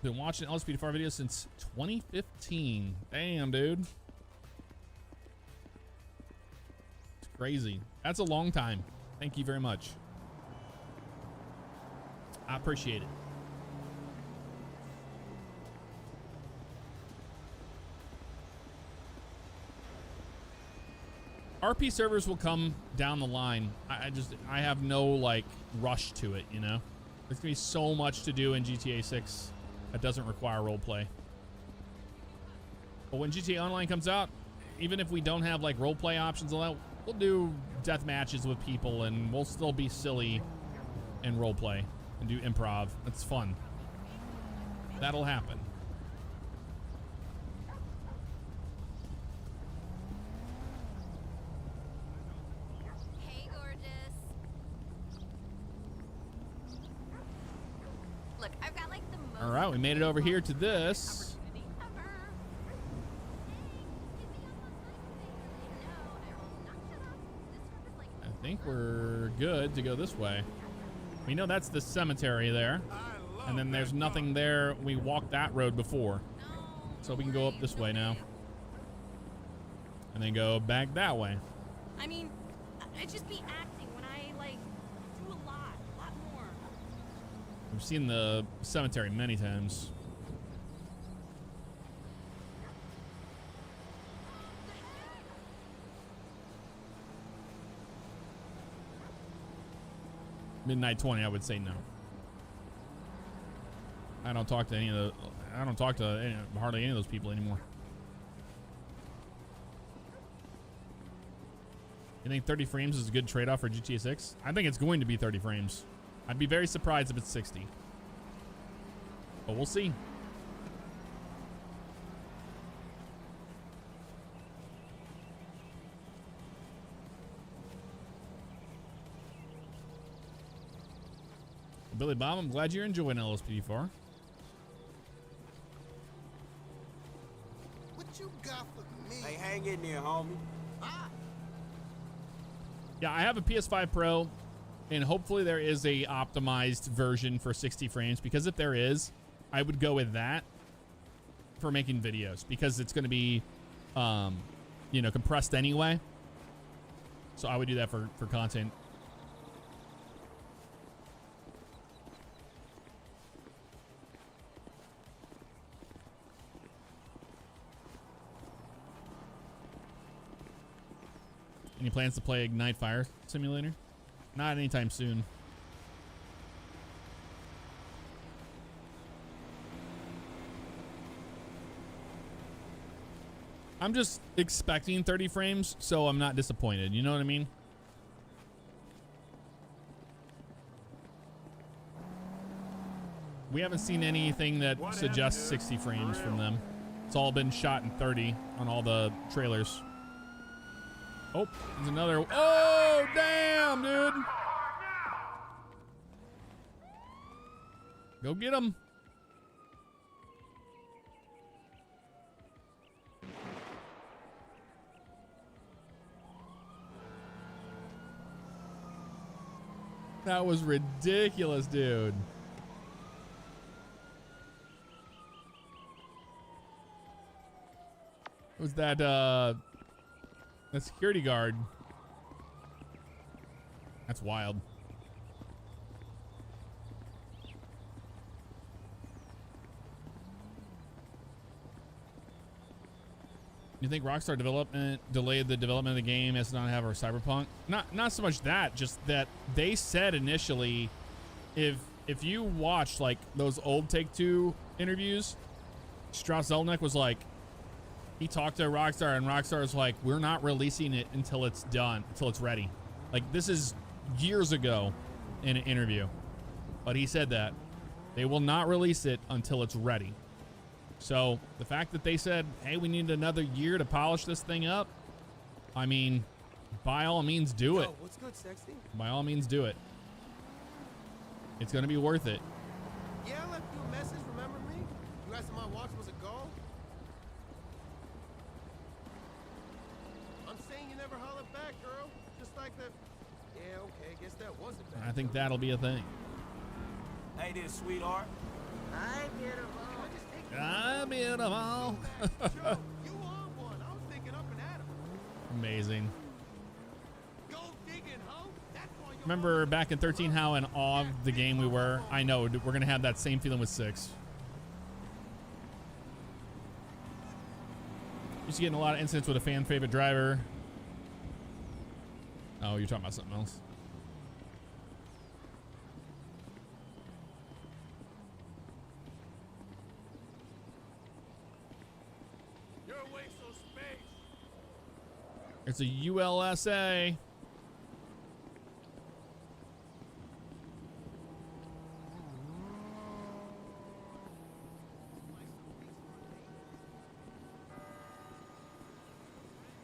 Been watching LSPD4 videos since 2015. Damn, dude. It's crazy. That's a long time. Thank you very much. I appreciate it. RP servers will come down the line. I have no like rush to it, you know? There's gonna be so much to do in GTA 6 that doesn't require roleplay. But when GTA Online comes out, even if we don't have like roleplay options allowed, we'll do death matches with people and we'll still be silly and roleplay and do improv. It's fun. That'll happen. Hey, gorgeous. Look, I've got like the most. All right, we made it over here to this. opportunity ever. I think we're good to go this way. We know that's the cemetery there. And then there's nothing there. We walked that road before. So we can go up this way now. And then go back that way. I mean, I just be acting when I like do a lot more. We've seen the cemetery many times. Midnight 20, I would say no. I don't talk to any of the. I don't talk to hardly any of those people anymore. You think 30 frames is a good trade-off for GTA 6? I think it's going to be 30 frames. I'd be very surprised if it's 60. But we'll see. Billy Bob, I'm glad you're enjoying LSPD4. What you got for me? Hey, hang in there, homie. Yeah, I have a PS5 Pro, and hopefully there is a optimized version for 60 frames, because if there is, I would go with that for making videos, because it's going to be, you know, compressed anyway. So I would do that for content. Any plans to play Ignite Fire Simulator? Not anytime soon. I'm just expecting 30 frames, so I'm not disappointed. You know what I mean? We haven't seen anything that suggests 60 frames from them. It's all been shot in 30 on all the trailers. Oh, there's another. Oh, damn, dude. Go get him. That was ridiculous, dude. It was that security guard. That's wild. You think Rockstar development delayed the development of the game as to not have our Cyberpunk? Not so much that, just that they said initially, if you watched like those old Take-Two interviews, Strauss Zelnick was like, he talked to Rockstar and Rockstar was like, we're not releasing it until it's done, until it's ready. Like, this is years ago in an interview, but he said that they will not release it until it's ready. So the fact that they said, hey, we need another year to polish this thing up, I mean, by all means do it. What's good, sexy? By all means do it. It's gonna be worth it. Yeah, I left you a message, remember me? You asked if my watch was a goal? I'm saying you never hollered back, girl. Just like that. Yeah, okay, guess that was a bad I think that'll be a thing. Hey there, sweetheart. Hi, beautiful. I'm beautiful. Joe, you on one. I was thinking up and at him. Amazing. Go digging, ho. That's why you're Remember back in 13 how in awe of the game we were? I know, we're gonna have that same feeling with 6. Used to get in a lot of incidents with a fan favorite driver. Oh, you're talking about something else. You're a waste of space. It's a ULSA.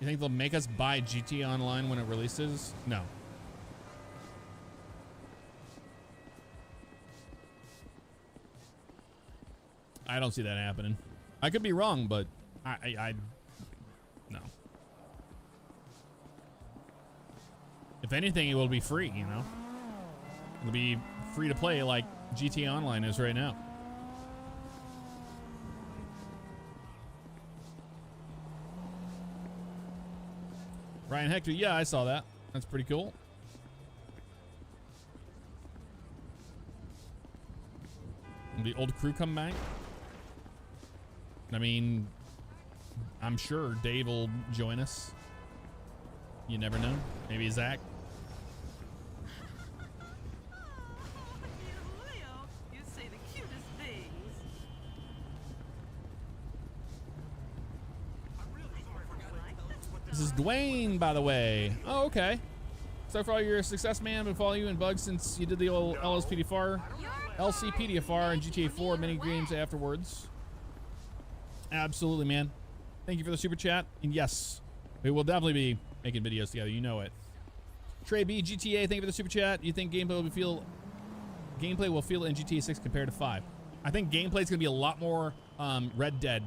You think they'll make us buy GT Online when it releases? No. I don't see that happening. I could be wrong, but I no. If anything, it will be free, you know? It'll be free to play like GT Online is right now. Ryan Hector, yeah, I saw that. That's pretty cool. The old crew come back. I mean, I'm sure Dave will join us. You never know. Maybe Zach. You say the cutest things. This is Dwayne, by the way. Oh, okay. So for all your success, man. Been following you in bugs since you did the old LCPDFR and GTA 4 mini games afterwards. Absolutely, man. Thank you for the super chat. And yes, we will definitely be making videos together. You know it. Trey B, GTA, thank you for the super chat. You think gameplay will feel in GTA 6 compared to 5? I think gameplay is going to be a lot more Red Dead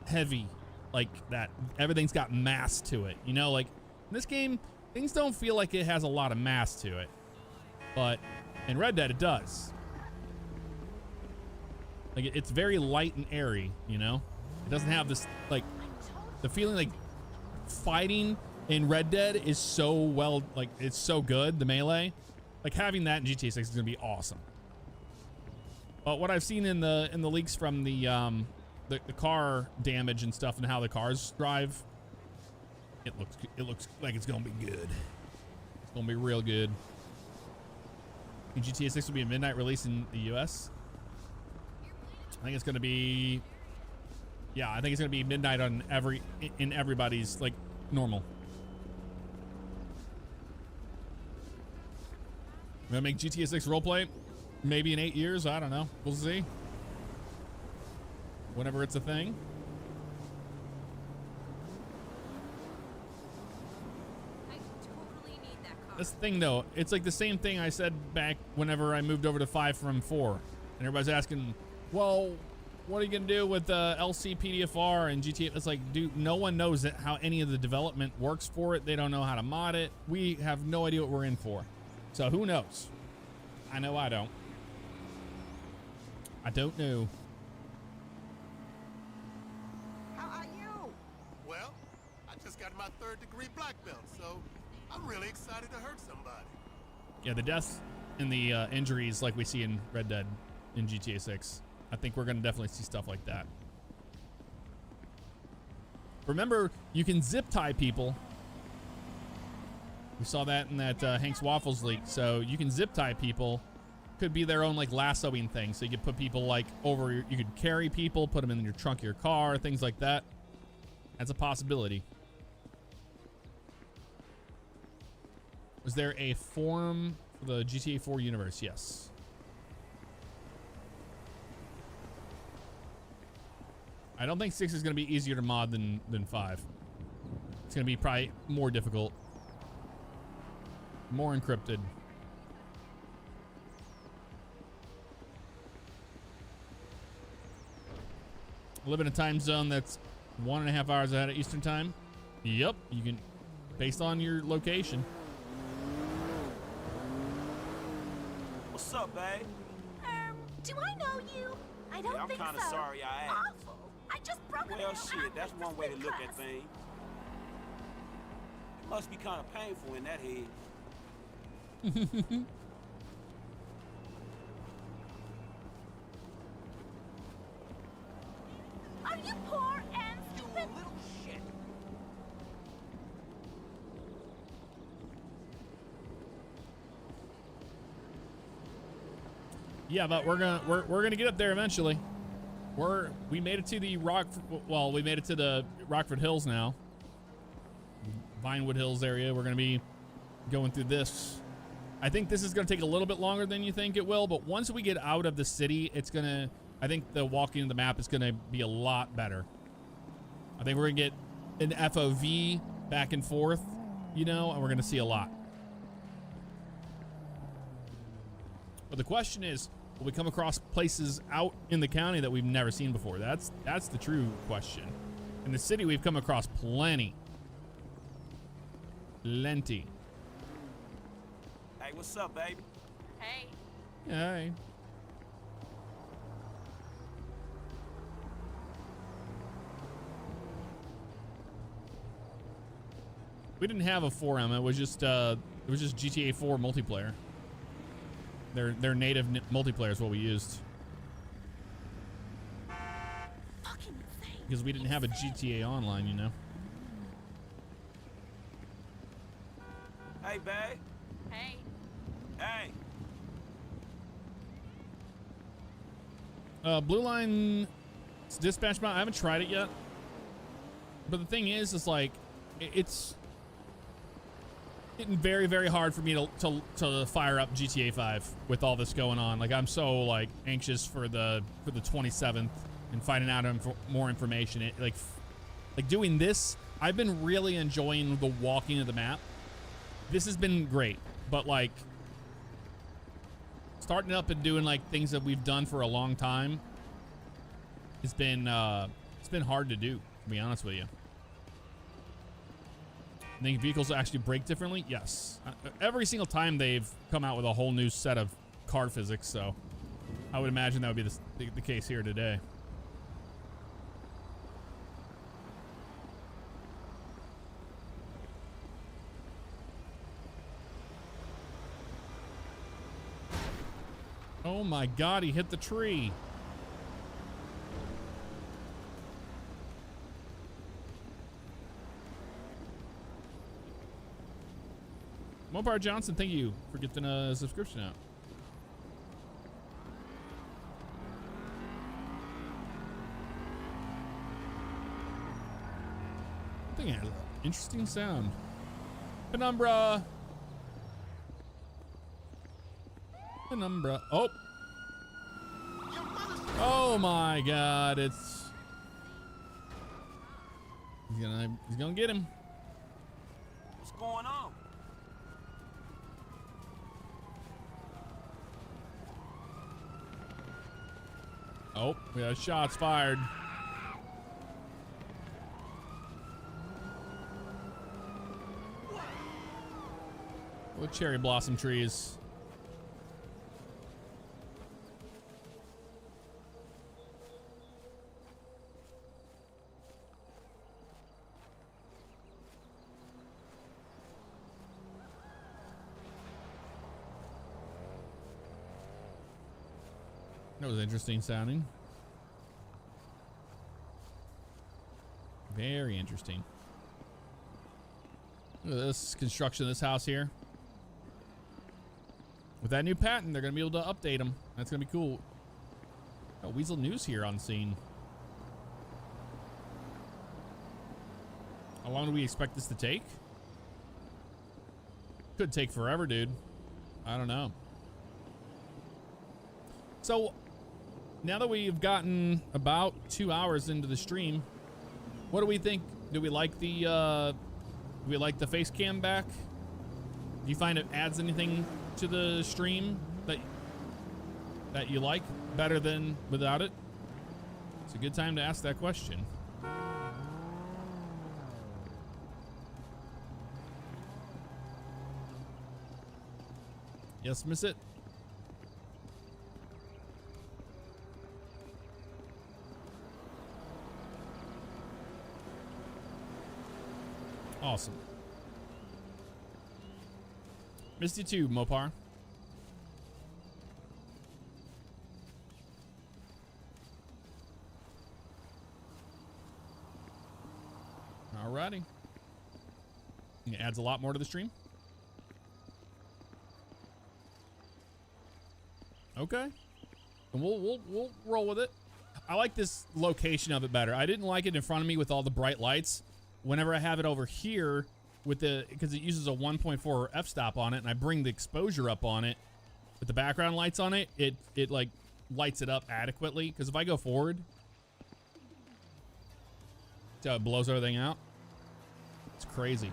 heavy, like that. Everything's got mass to it. You know, like in this game, things don't feel like it has a lot of mass to it, but in Red Dead it does. Like it's very light and airy, you know? It doesn't have this, like, the feeling like fighting in Red Dead is so well, like, it's so good, the melee. Like having that in GTA 6 is gonna be awesome. But what I've seen in the leaks from the car damage and stuff and how the cars drive, it looks like it's gonna be good. It's gonna be real good. I think GTA 6 will be a midnight release in the US. I think it's gonna be, yeah, I think it's gonna be midnight on in everybody's, like, normal. I'm gonna make GTA 6 roleplay maybe in 8 years. I don't know. We'll see. Whenever it's a thing. I totally need that car. This thing though, it's like the same thing I said back whenever I moved over to 5 from 4, and everybody's asking, well, what are you gonna do with LCPDFR and GTA? It's like, dude, no one knows how any of the development works for it. They don't know how to mod it. We have no idea what we're in for. So who knows? I know I don't. I don't know. How are you? Well, I just got my 3rd-degree black belt, so I'm really excited to hurt somebody. Yeah, the deaths and the injuries like we see in Red Dead in GTA 6. I think we're going to definitely see stuff like that. Remember, you can zip tie people. We saw that in that Hank's Waffles leak. So you can zip tie people. Could be their own like lassoing thing. So you could put people like over, you could carry people, put them in your trunk of your car, things like that. That's a possibility. Was there a forum for the GTA 4 universe? Yes. I don't think 6 is going to be easier to mod than 5. It's going to be probably more difficult. More encrypted. I live in a time zone that's 1.5 hours ahead of Eastern time. Yep, you can, based on your location. What's up, babe? Do I know you? I don't Yeah, I'm think kind of so. sorry I asked. Awful. I just broke Well, shit, that's one way to look at things. It must be kind of painful in that head. Are you poor and You stupid? little shit. Yeah, but we're gonna get up there eventually. We made it to the we made it to the Rockford Hills now. Vinewood Hills area. We're gonna be going through this. I think this is gonna take a little bit longer than you think it will, but once we get out of the city, I think the walking of the map is gonna be a lot better. I think we're gonna get an FOV back and forth, and we're gonna see a lot. But the question is, will we come across places out in the county that we've never seen before? That's the true question. In the city, we've come across plenty. Plenty. Hey, what's up, baby? Hey. Hey. We didn't have a 4M. It was just GTA 4 multiplayer. Their native multiplayer is what we used. Fucking insane. Because we didn't have a GTA Online, Hey, babe. Hey. Hey. Blue Line dispatch mount. I haven't tried it yet. But the thing is like, it's getting very, very hard for me to fire up GTA 5 with all this going on. Like, I'm so like anxious for the 27th and finding out more information. Like doing this, I've been really enjoying the walking of the map. This has been great, but like starting up and doing like things that we've done for a long time, it's been hard to do, to be honest with you. I think vehicles actually brake differently. Yes, every single time they've come out with a whole new set of car physics, so I would imagine that would be the case here today. Oh my God, he hit the tree. Mopar Johnson, thank you for getting a subscription out. I think it has an interesting sound. Penumbra. Penumbra. Oh. Oh my God, it's... He's gonna get him. What's going on? Oh, we got shots fired. What cherry blossom trees? That was interesting sounding. Very interesting. Look at this construction of this house here. With that new patent, they're going to be able to update them. That's going to be cool. Oh, Weasel News here on scene. How long do we expect this to take? Could take forever, dude. I don't know. So, now that we've gotten about 2 hours into the stream, what do we think? Do we like the face cam back? Do you find it adds anything to the stream that you like better than without it? It's a good time to ask that question. Yes, miss it. Awesome. Missed you too, Mopar. Alrighty. It adds a lot more to the stream. Okay. And we'll roll with it. I like this location of it better. I didn't like it in front of me with all the bright lights. Whenever I have it over here with because it uses a 1.4 f-stop on it, and I bring the exposure up on it with the background lights on it, it like lights it up adequately. Because if I go forward, see how it blows everything out? It's crazy.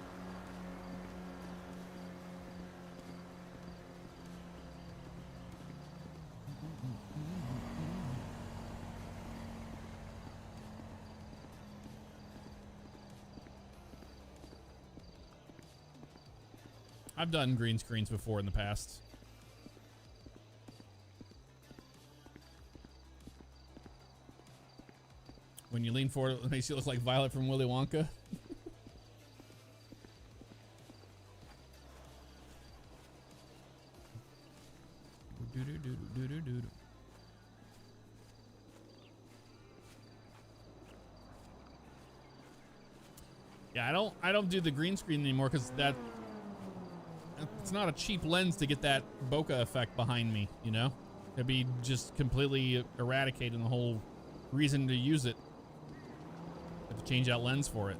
I've done green screens before in the past. When you lean forward, it makes you look like Violet from Willy Wonka. Yeah, I don't do the green screen anymore because it's not a cheap lens to get that bokeh effect behind me, you know? It'd be just completely eradicating the whole reason to use it. Have to change out lens for it.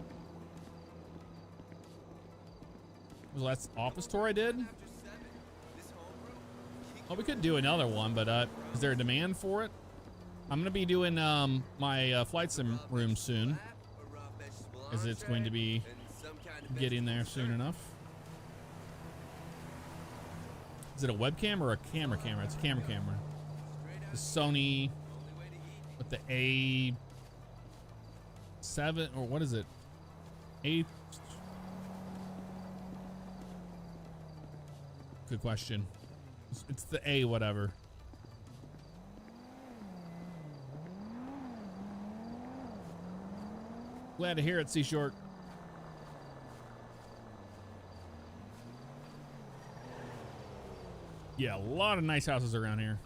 Was the last office tour I did? Well, we could do another one, but is there a demand for it? I'm gonna be doing my flight sim room soon, as it's going to be getting there soon enough. Is it a webcam or a camera? It's a camera. The Sony with the A7 or what is it? Good question. It's the A whatever. Glad to hear it, C-Short. Yeah, a lot of nice houses around here.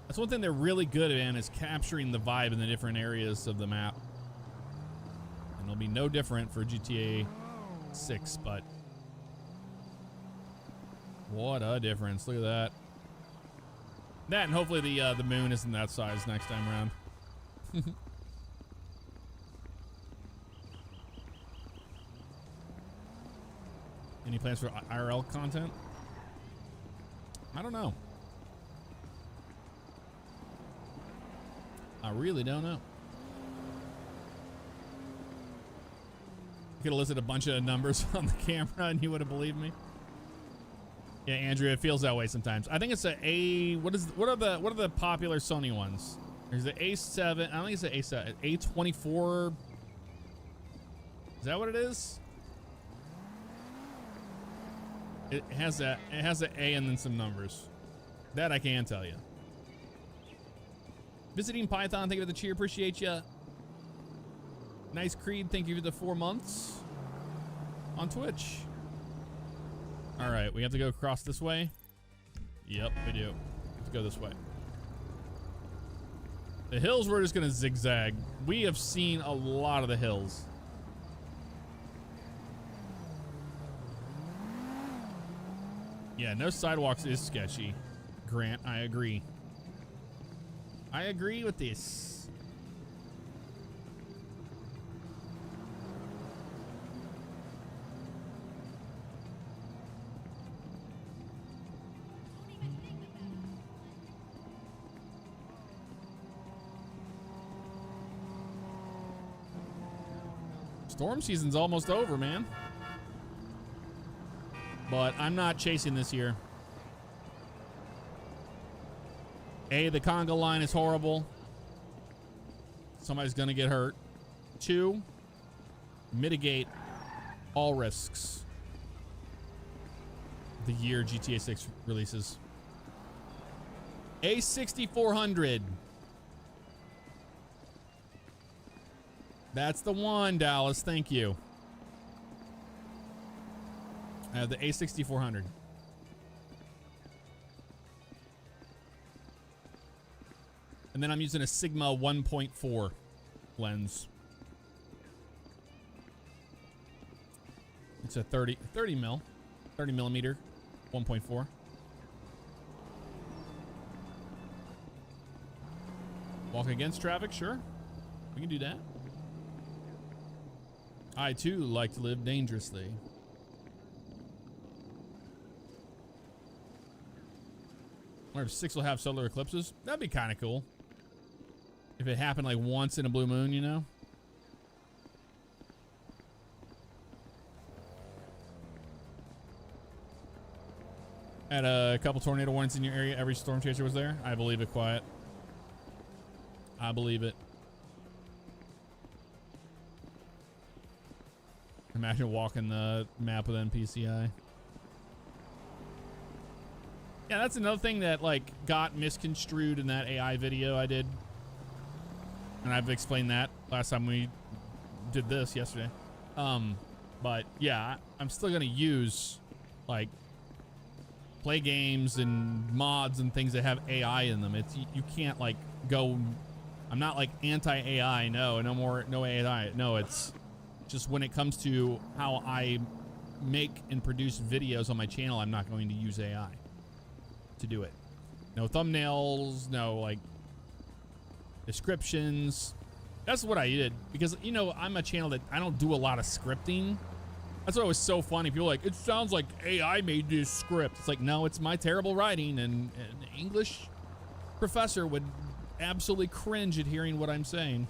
That's one thing they're really good at, is capturing the vibe in the different areas of the map. And it'll be no different for GTA 6, but what a difference. Look at that. That and hopefully the moon isn't that size next time around. Any plans for IRL content? I don't know. I really don't know. Could have listed a bunch of numbers on the camera and you would have believed me. Yeah, Andrew, it feels that way sometimes. I think it's what are the popular Sony ones? There's the A7. I don't think it's the A7. A24. Is that what it is? It has that. It has an A and then some numbers. That I can tell you. Visiting Python, thank you for the cheer. Appreciate you. Nice Creed, thank you for the 4 months on Twitch. All right, we have to go across this way. Yep, we do. Let's go this way. The hills, we're just gonna zigzag. We have seen a lot of the hills. Yeah, no sidewalks is sketchy. Grant, I agree. I agree with this. Storm season's almost over, man. But I'm not chasing this year. A, the conga line is horrible. Somebody's gonna get hurt. 2, mitigate all risks. The year GTA 6 releases. A6400. That's the one, Dallas. Thank you. I have the A6400. And then I'm using a Sigma 1.4 lens. It's a 30 millimeter 1.4. Walk against traffic, sure. We can do that. I too like to live dangerously. I wonder if 6 will have solar eclipses. That'd be kind of cool. If it happened like once in a blue moon, you know? Had a couple tornado warnings in your area. Every storm chaser was there. I believe it, Quiet. I believe it. Imagine walking the map with NPCI. Yeah, that's another thing that like got misconstrued in that AI video I did. And I've explained that last time we did this yesterday. But yeah, I'm still gonna use like play games and mods and things that have AI in them. It's you can't like go. I'm not like anti-AI. No AI. No, it's just when it comes to how I make and produce videos on my channel, I'm not going to use AI to do it. No thumbnails, no like descriptions. That's what I did because, you know, I'm a channel that I don't do a lot of scripting. That's why it was so funny. People are like, it sounds like AI made this script. It's like, no, it's my terrible writing, and an English professor would absolutely cringe at hearing what I'm saying.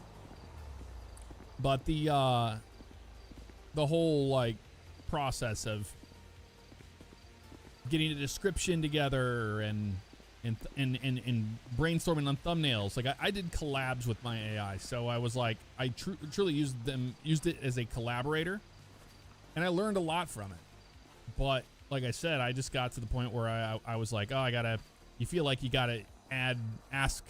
But the whole like process of getting a description together and brainstorming on thumbnails. Like I did collabs with my AI, so I was like, I truly used it as a collaborator, and I learned a lot from it. But like I said, I just got to the point where I was like, oh, you feel like you gotta ask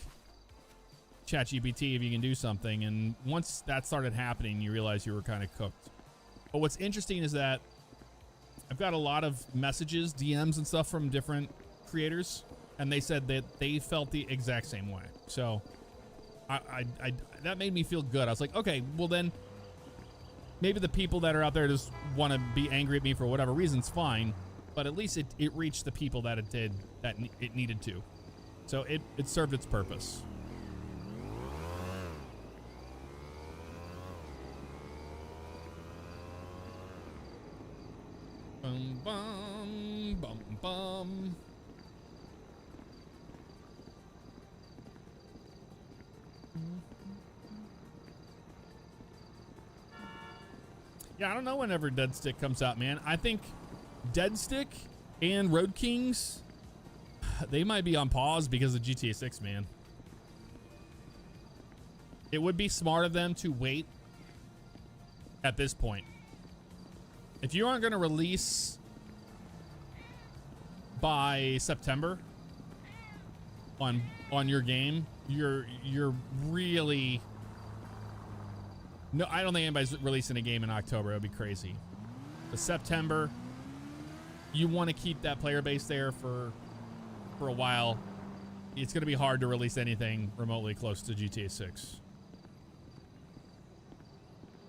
ChatGPT if you can do something, and once that started happening, you realize you were kind of cooked. But what's interesting is that I've got a lot of messages, DMs and stuff from different creators, and they said that they felt the exact same way. So I that made me feel good. I was like, okay, well then maybe the people that are out there just want to be angry at me for whatever reason's fine, but at least it reached the people that it needed to. So it served its purpose. Bum, bum, bum, bum. Yeah, I don't know whenever Dead Stick comes out, man. I think Dead Stick and Road Kings, they might be on pause because of GTA 6, man. It would be smart of them to wait at this point. If you aren't going to release by September on your game, you're really... No, I don't think anybody's releasing a game in October. It would be crazy. But September, you want to keep that player base there for a while, it's going to be hard to release anything remotely close to GTA 6.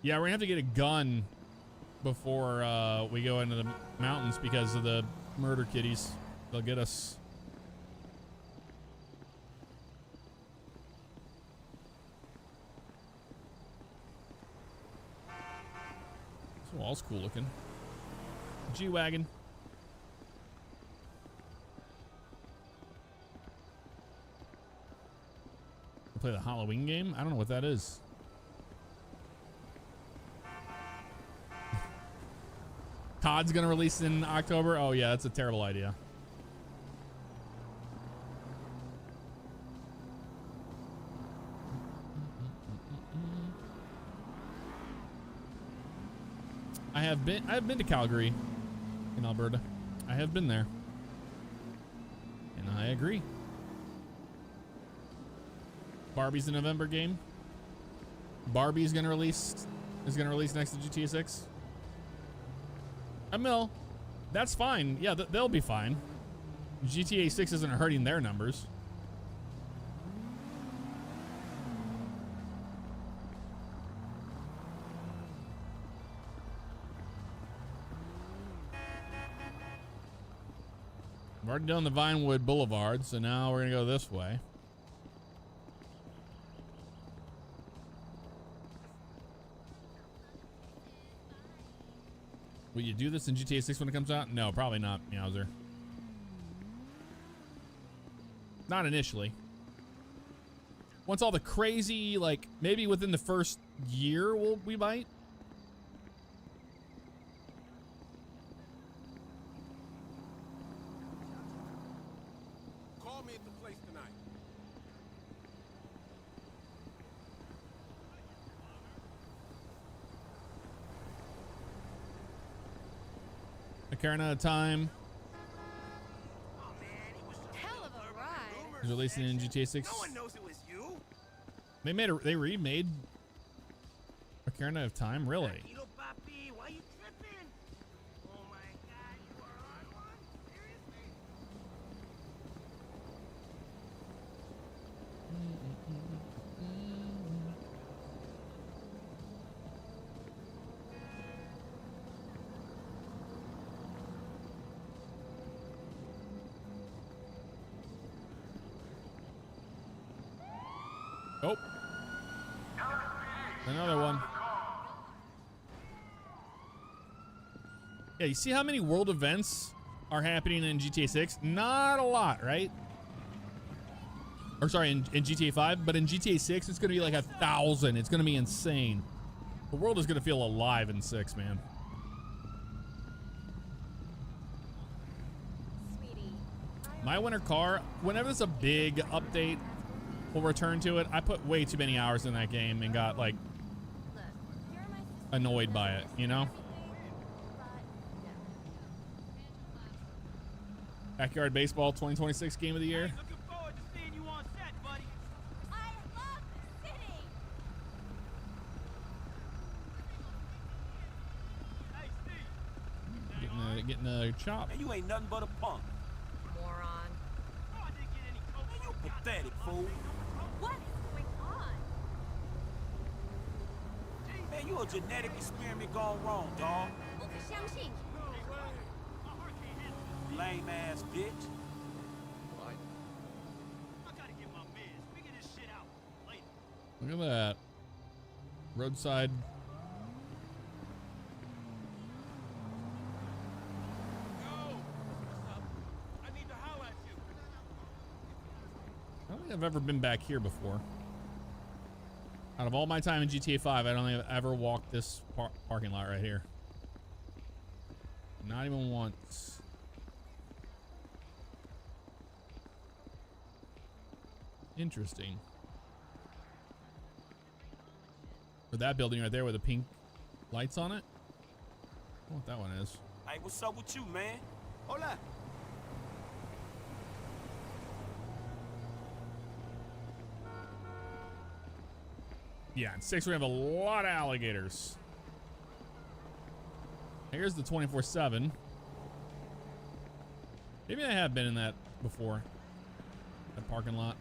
Yeah, we're going to have to get a gun before we go into the mountains because of the murder kitties. They'll get us. This wall's cool looking. G-Wagon. Play the Halloween game? I don't know what that is. COD's gonna release in October? Oh yeah, that's a terrible idea. I've been to Calgary in Alberta. I have been there. And I agree. Barbie's the November game. Barbie's gonna release next to GTA 6. That's fine. Yeah, they'll be fine. GTA 6 isn't hurting their numbers. We've already done the Vinewood Boulevard, so now we're gonna go this way. Will you do this in GTA 6 when it comes out? No, probably not, Meowser. Not initially. Once all the crazy, like, maybe within the first year we might. Call me at the place tonight. Ocarina of Time Hell of a ride. is releasing in GTA 6. No one knows it was you. They remade Ocarina of Time, really? Kilo Papi, why you tripping? Oh my God, you are on one? Seriously? Oh. Another one. Yeah, you see how many world events are happening in GTA 6? Not a lot, right? Or sorry, in GTA 5, but in GTA 6, it's gonna be like 1,000. It's gonna be insane. The world is gonna feel alive in 6, man. My winter car, whenever there's a big update, we'll return to it. I put way too many hours in that game and got like annoyed by it, you know? Backyard Baseball 2026 Game of the Year. Looking forward to seeing you on set, buddy. I love the city. Hey, Steve. Getting a chop. Man, you ain't nothing but a punk. Moron. Oh, I didn't get any coke. Man, you pathetic fool. What is going on? Man, you a genetic experiment gone wrong, dog. 不可相信。 Lame ass bitch. What? I gotta get my meds. Figure this shit out later. Look at that. Roadside. Yo, what's up? I need to holler at you. I don't think I've ever been back here before. Out of all my time in GTA 5, I don't think I've ever walked this parking lot right here. Not even once. Interesting. Or that building right there with the pink lights on it. I don't know what that one is. Hey, what's up with you, man? Hola. Yeah, in 6 we have a lot of alligators. Here's the 24/7. Maybe I have been in that before. That parking lot.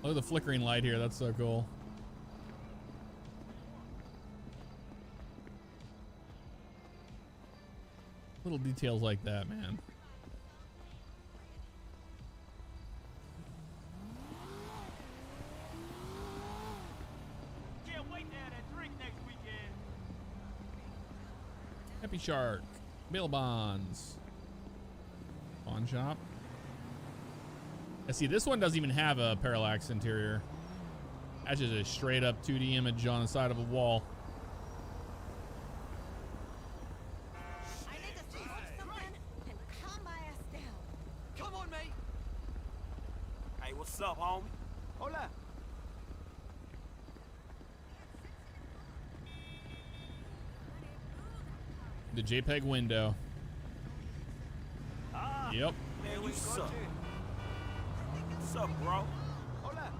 Look at the flickering light here. That's so cool. Little details like that, man. Can't wait to have that drink next weekend. Happy Shark. Bail bonds. Pawn shop. I see this one doesn't even have a parallax interior. That's just a straight up 2D image on the side of a wall. I need to smoke something and calm my ass down. Come on, mate. Hey, what's up, homie? Hola. The JPEG window. Ah, Yep. man, you suck. What's up, bro? Hola.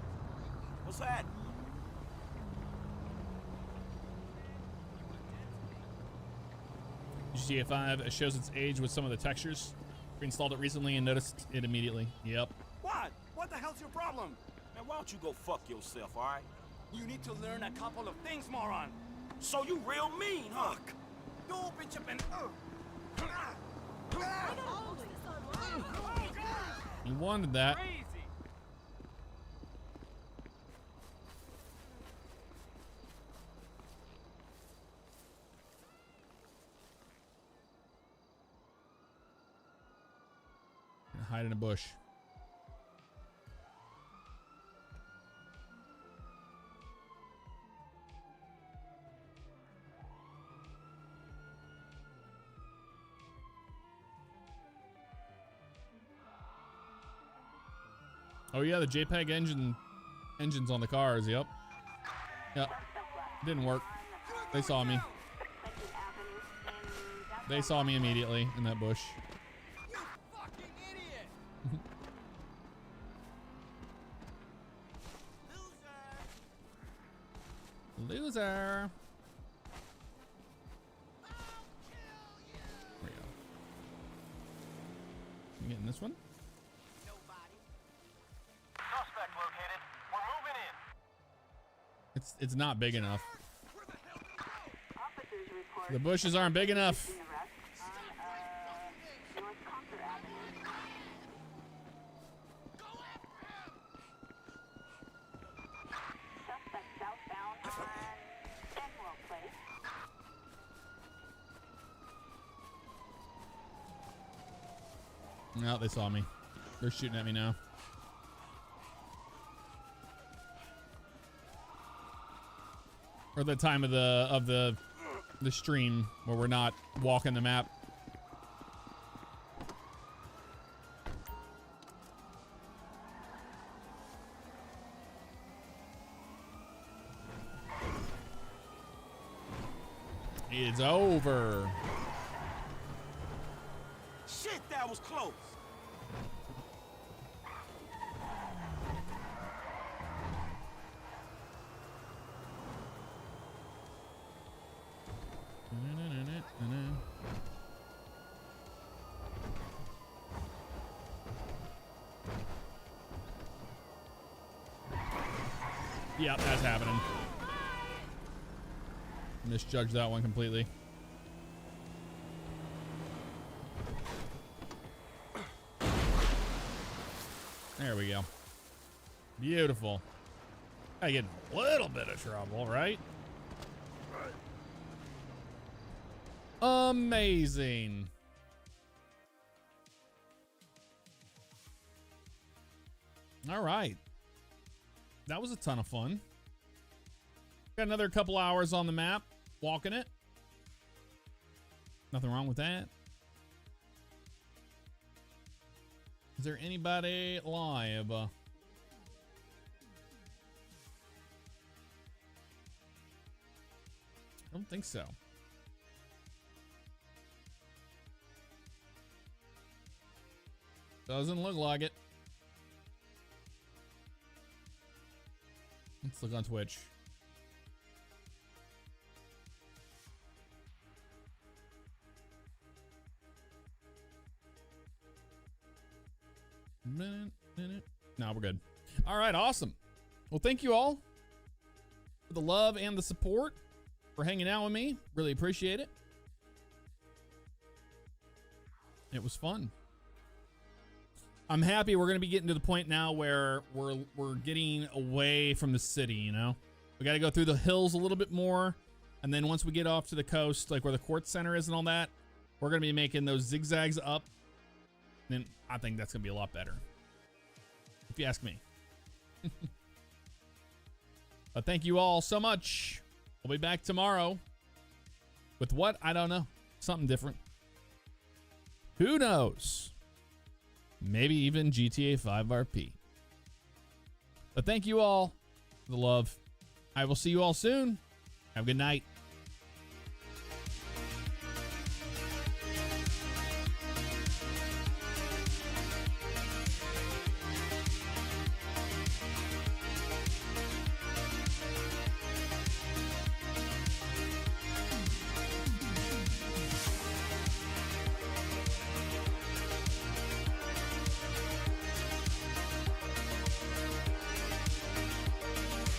What's happening? GTA 5 shows its age with some of the textures. Reinstalled it recently and noticed it immediately. Yep. What? What the hell's your problem? Man, why don't you go fuck yourself, all right? You need to learn a couple of things, moron. So you real mean, huh? You bitch up and... You wanted that. Crazy. Hide in a bush. Oh yeah, the JPEG engines on the cars. Yep. Yep. Didn't work. They saw me. They saw me immediately in that bush. You fucking idiot. Loser. There we go. You getting this one? Suspect located. We're moving in. It's not big enough. The bushes aren't big enough. No, they saw me. They're shooting at me now. Or the time of the stream where we're not walking the map. It's over. Shit, that was close. Yep, that's happening. Misjudged that one completely. There we go. Beautiful. I get in a little bit of trouble, right? Amazing. All right. That was a ton of fun. Got another couple hours on the map, walking it. Nothing wrong with that. Is there anybody live? I don't think so. Doesn't look like it. Let's look on Twitch. right, awesome. Well, thank you all for the love and the support, for hanging out with me. Really appreciate it. It was fun. I'm happy we're going to be getting to the point now where we're getting away from the city, you know? We got to go through the hills a little bit more. And then once we get off to the coast, like where the Quartz Center is and all that, we're going to be making those zigzags up. And I think that's going to be a lot better, if you ask me. But thank you all so much. We'll be back tomorrow with what? I don't know. Something different. Who knows? Maybe even GTA 5 RP. But thank you all for the love. I will see you all soon. Have a good night.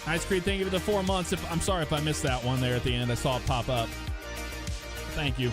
Ice Creed, thank you for the 4 months. I'm sorry if I missed that one there at the end. I saw it pop up. Thank you.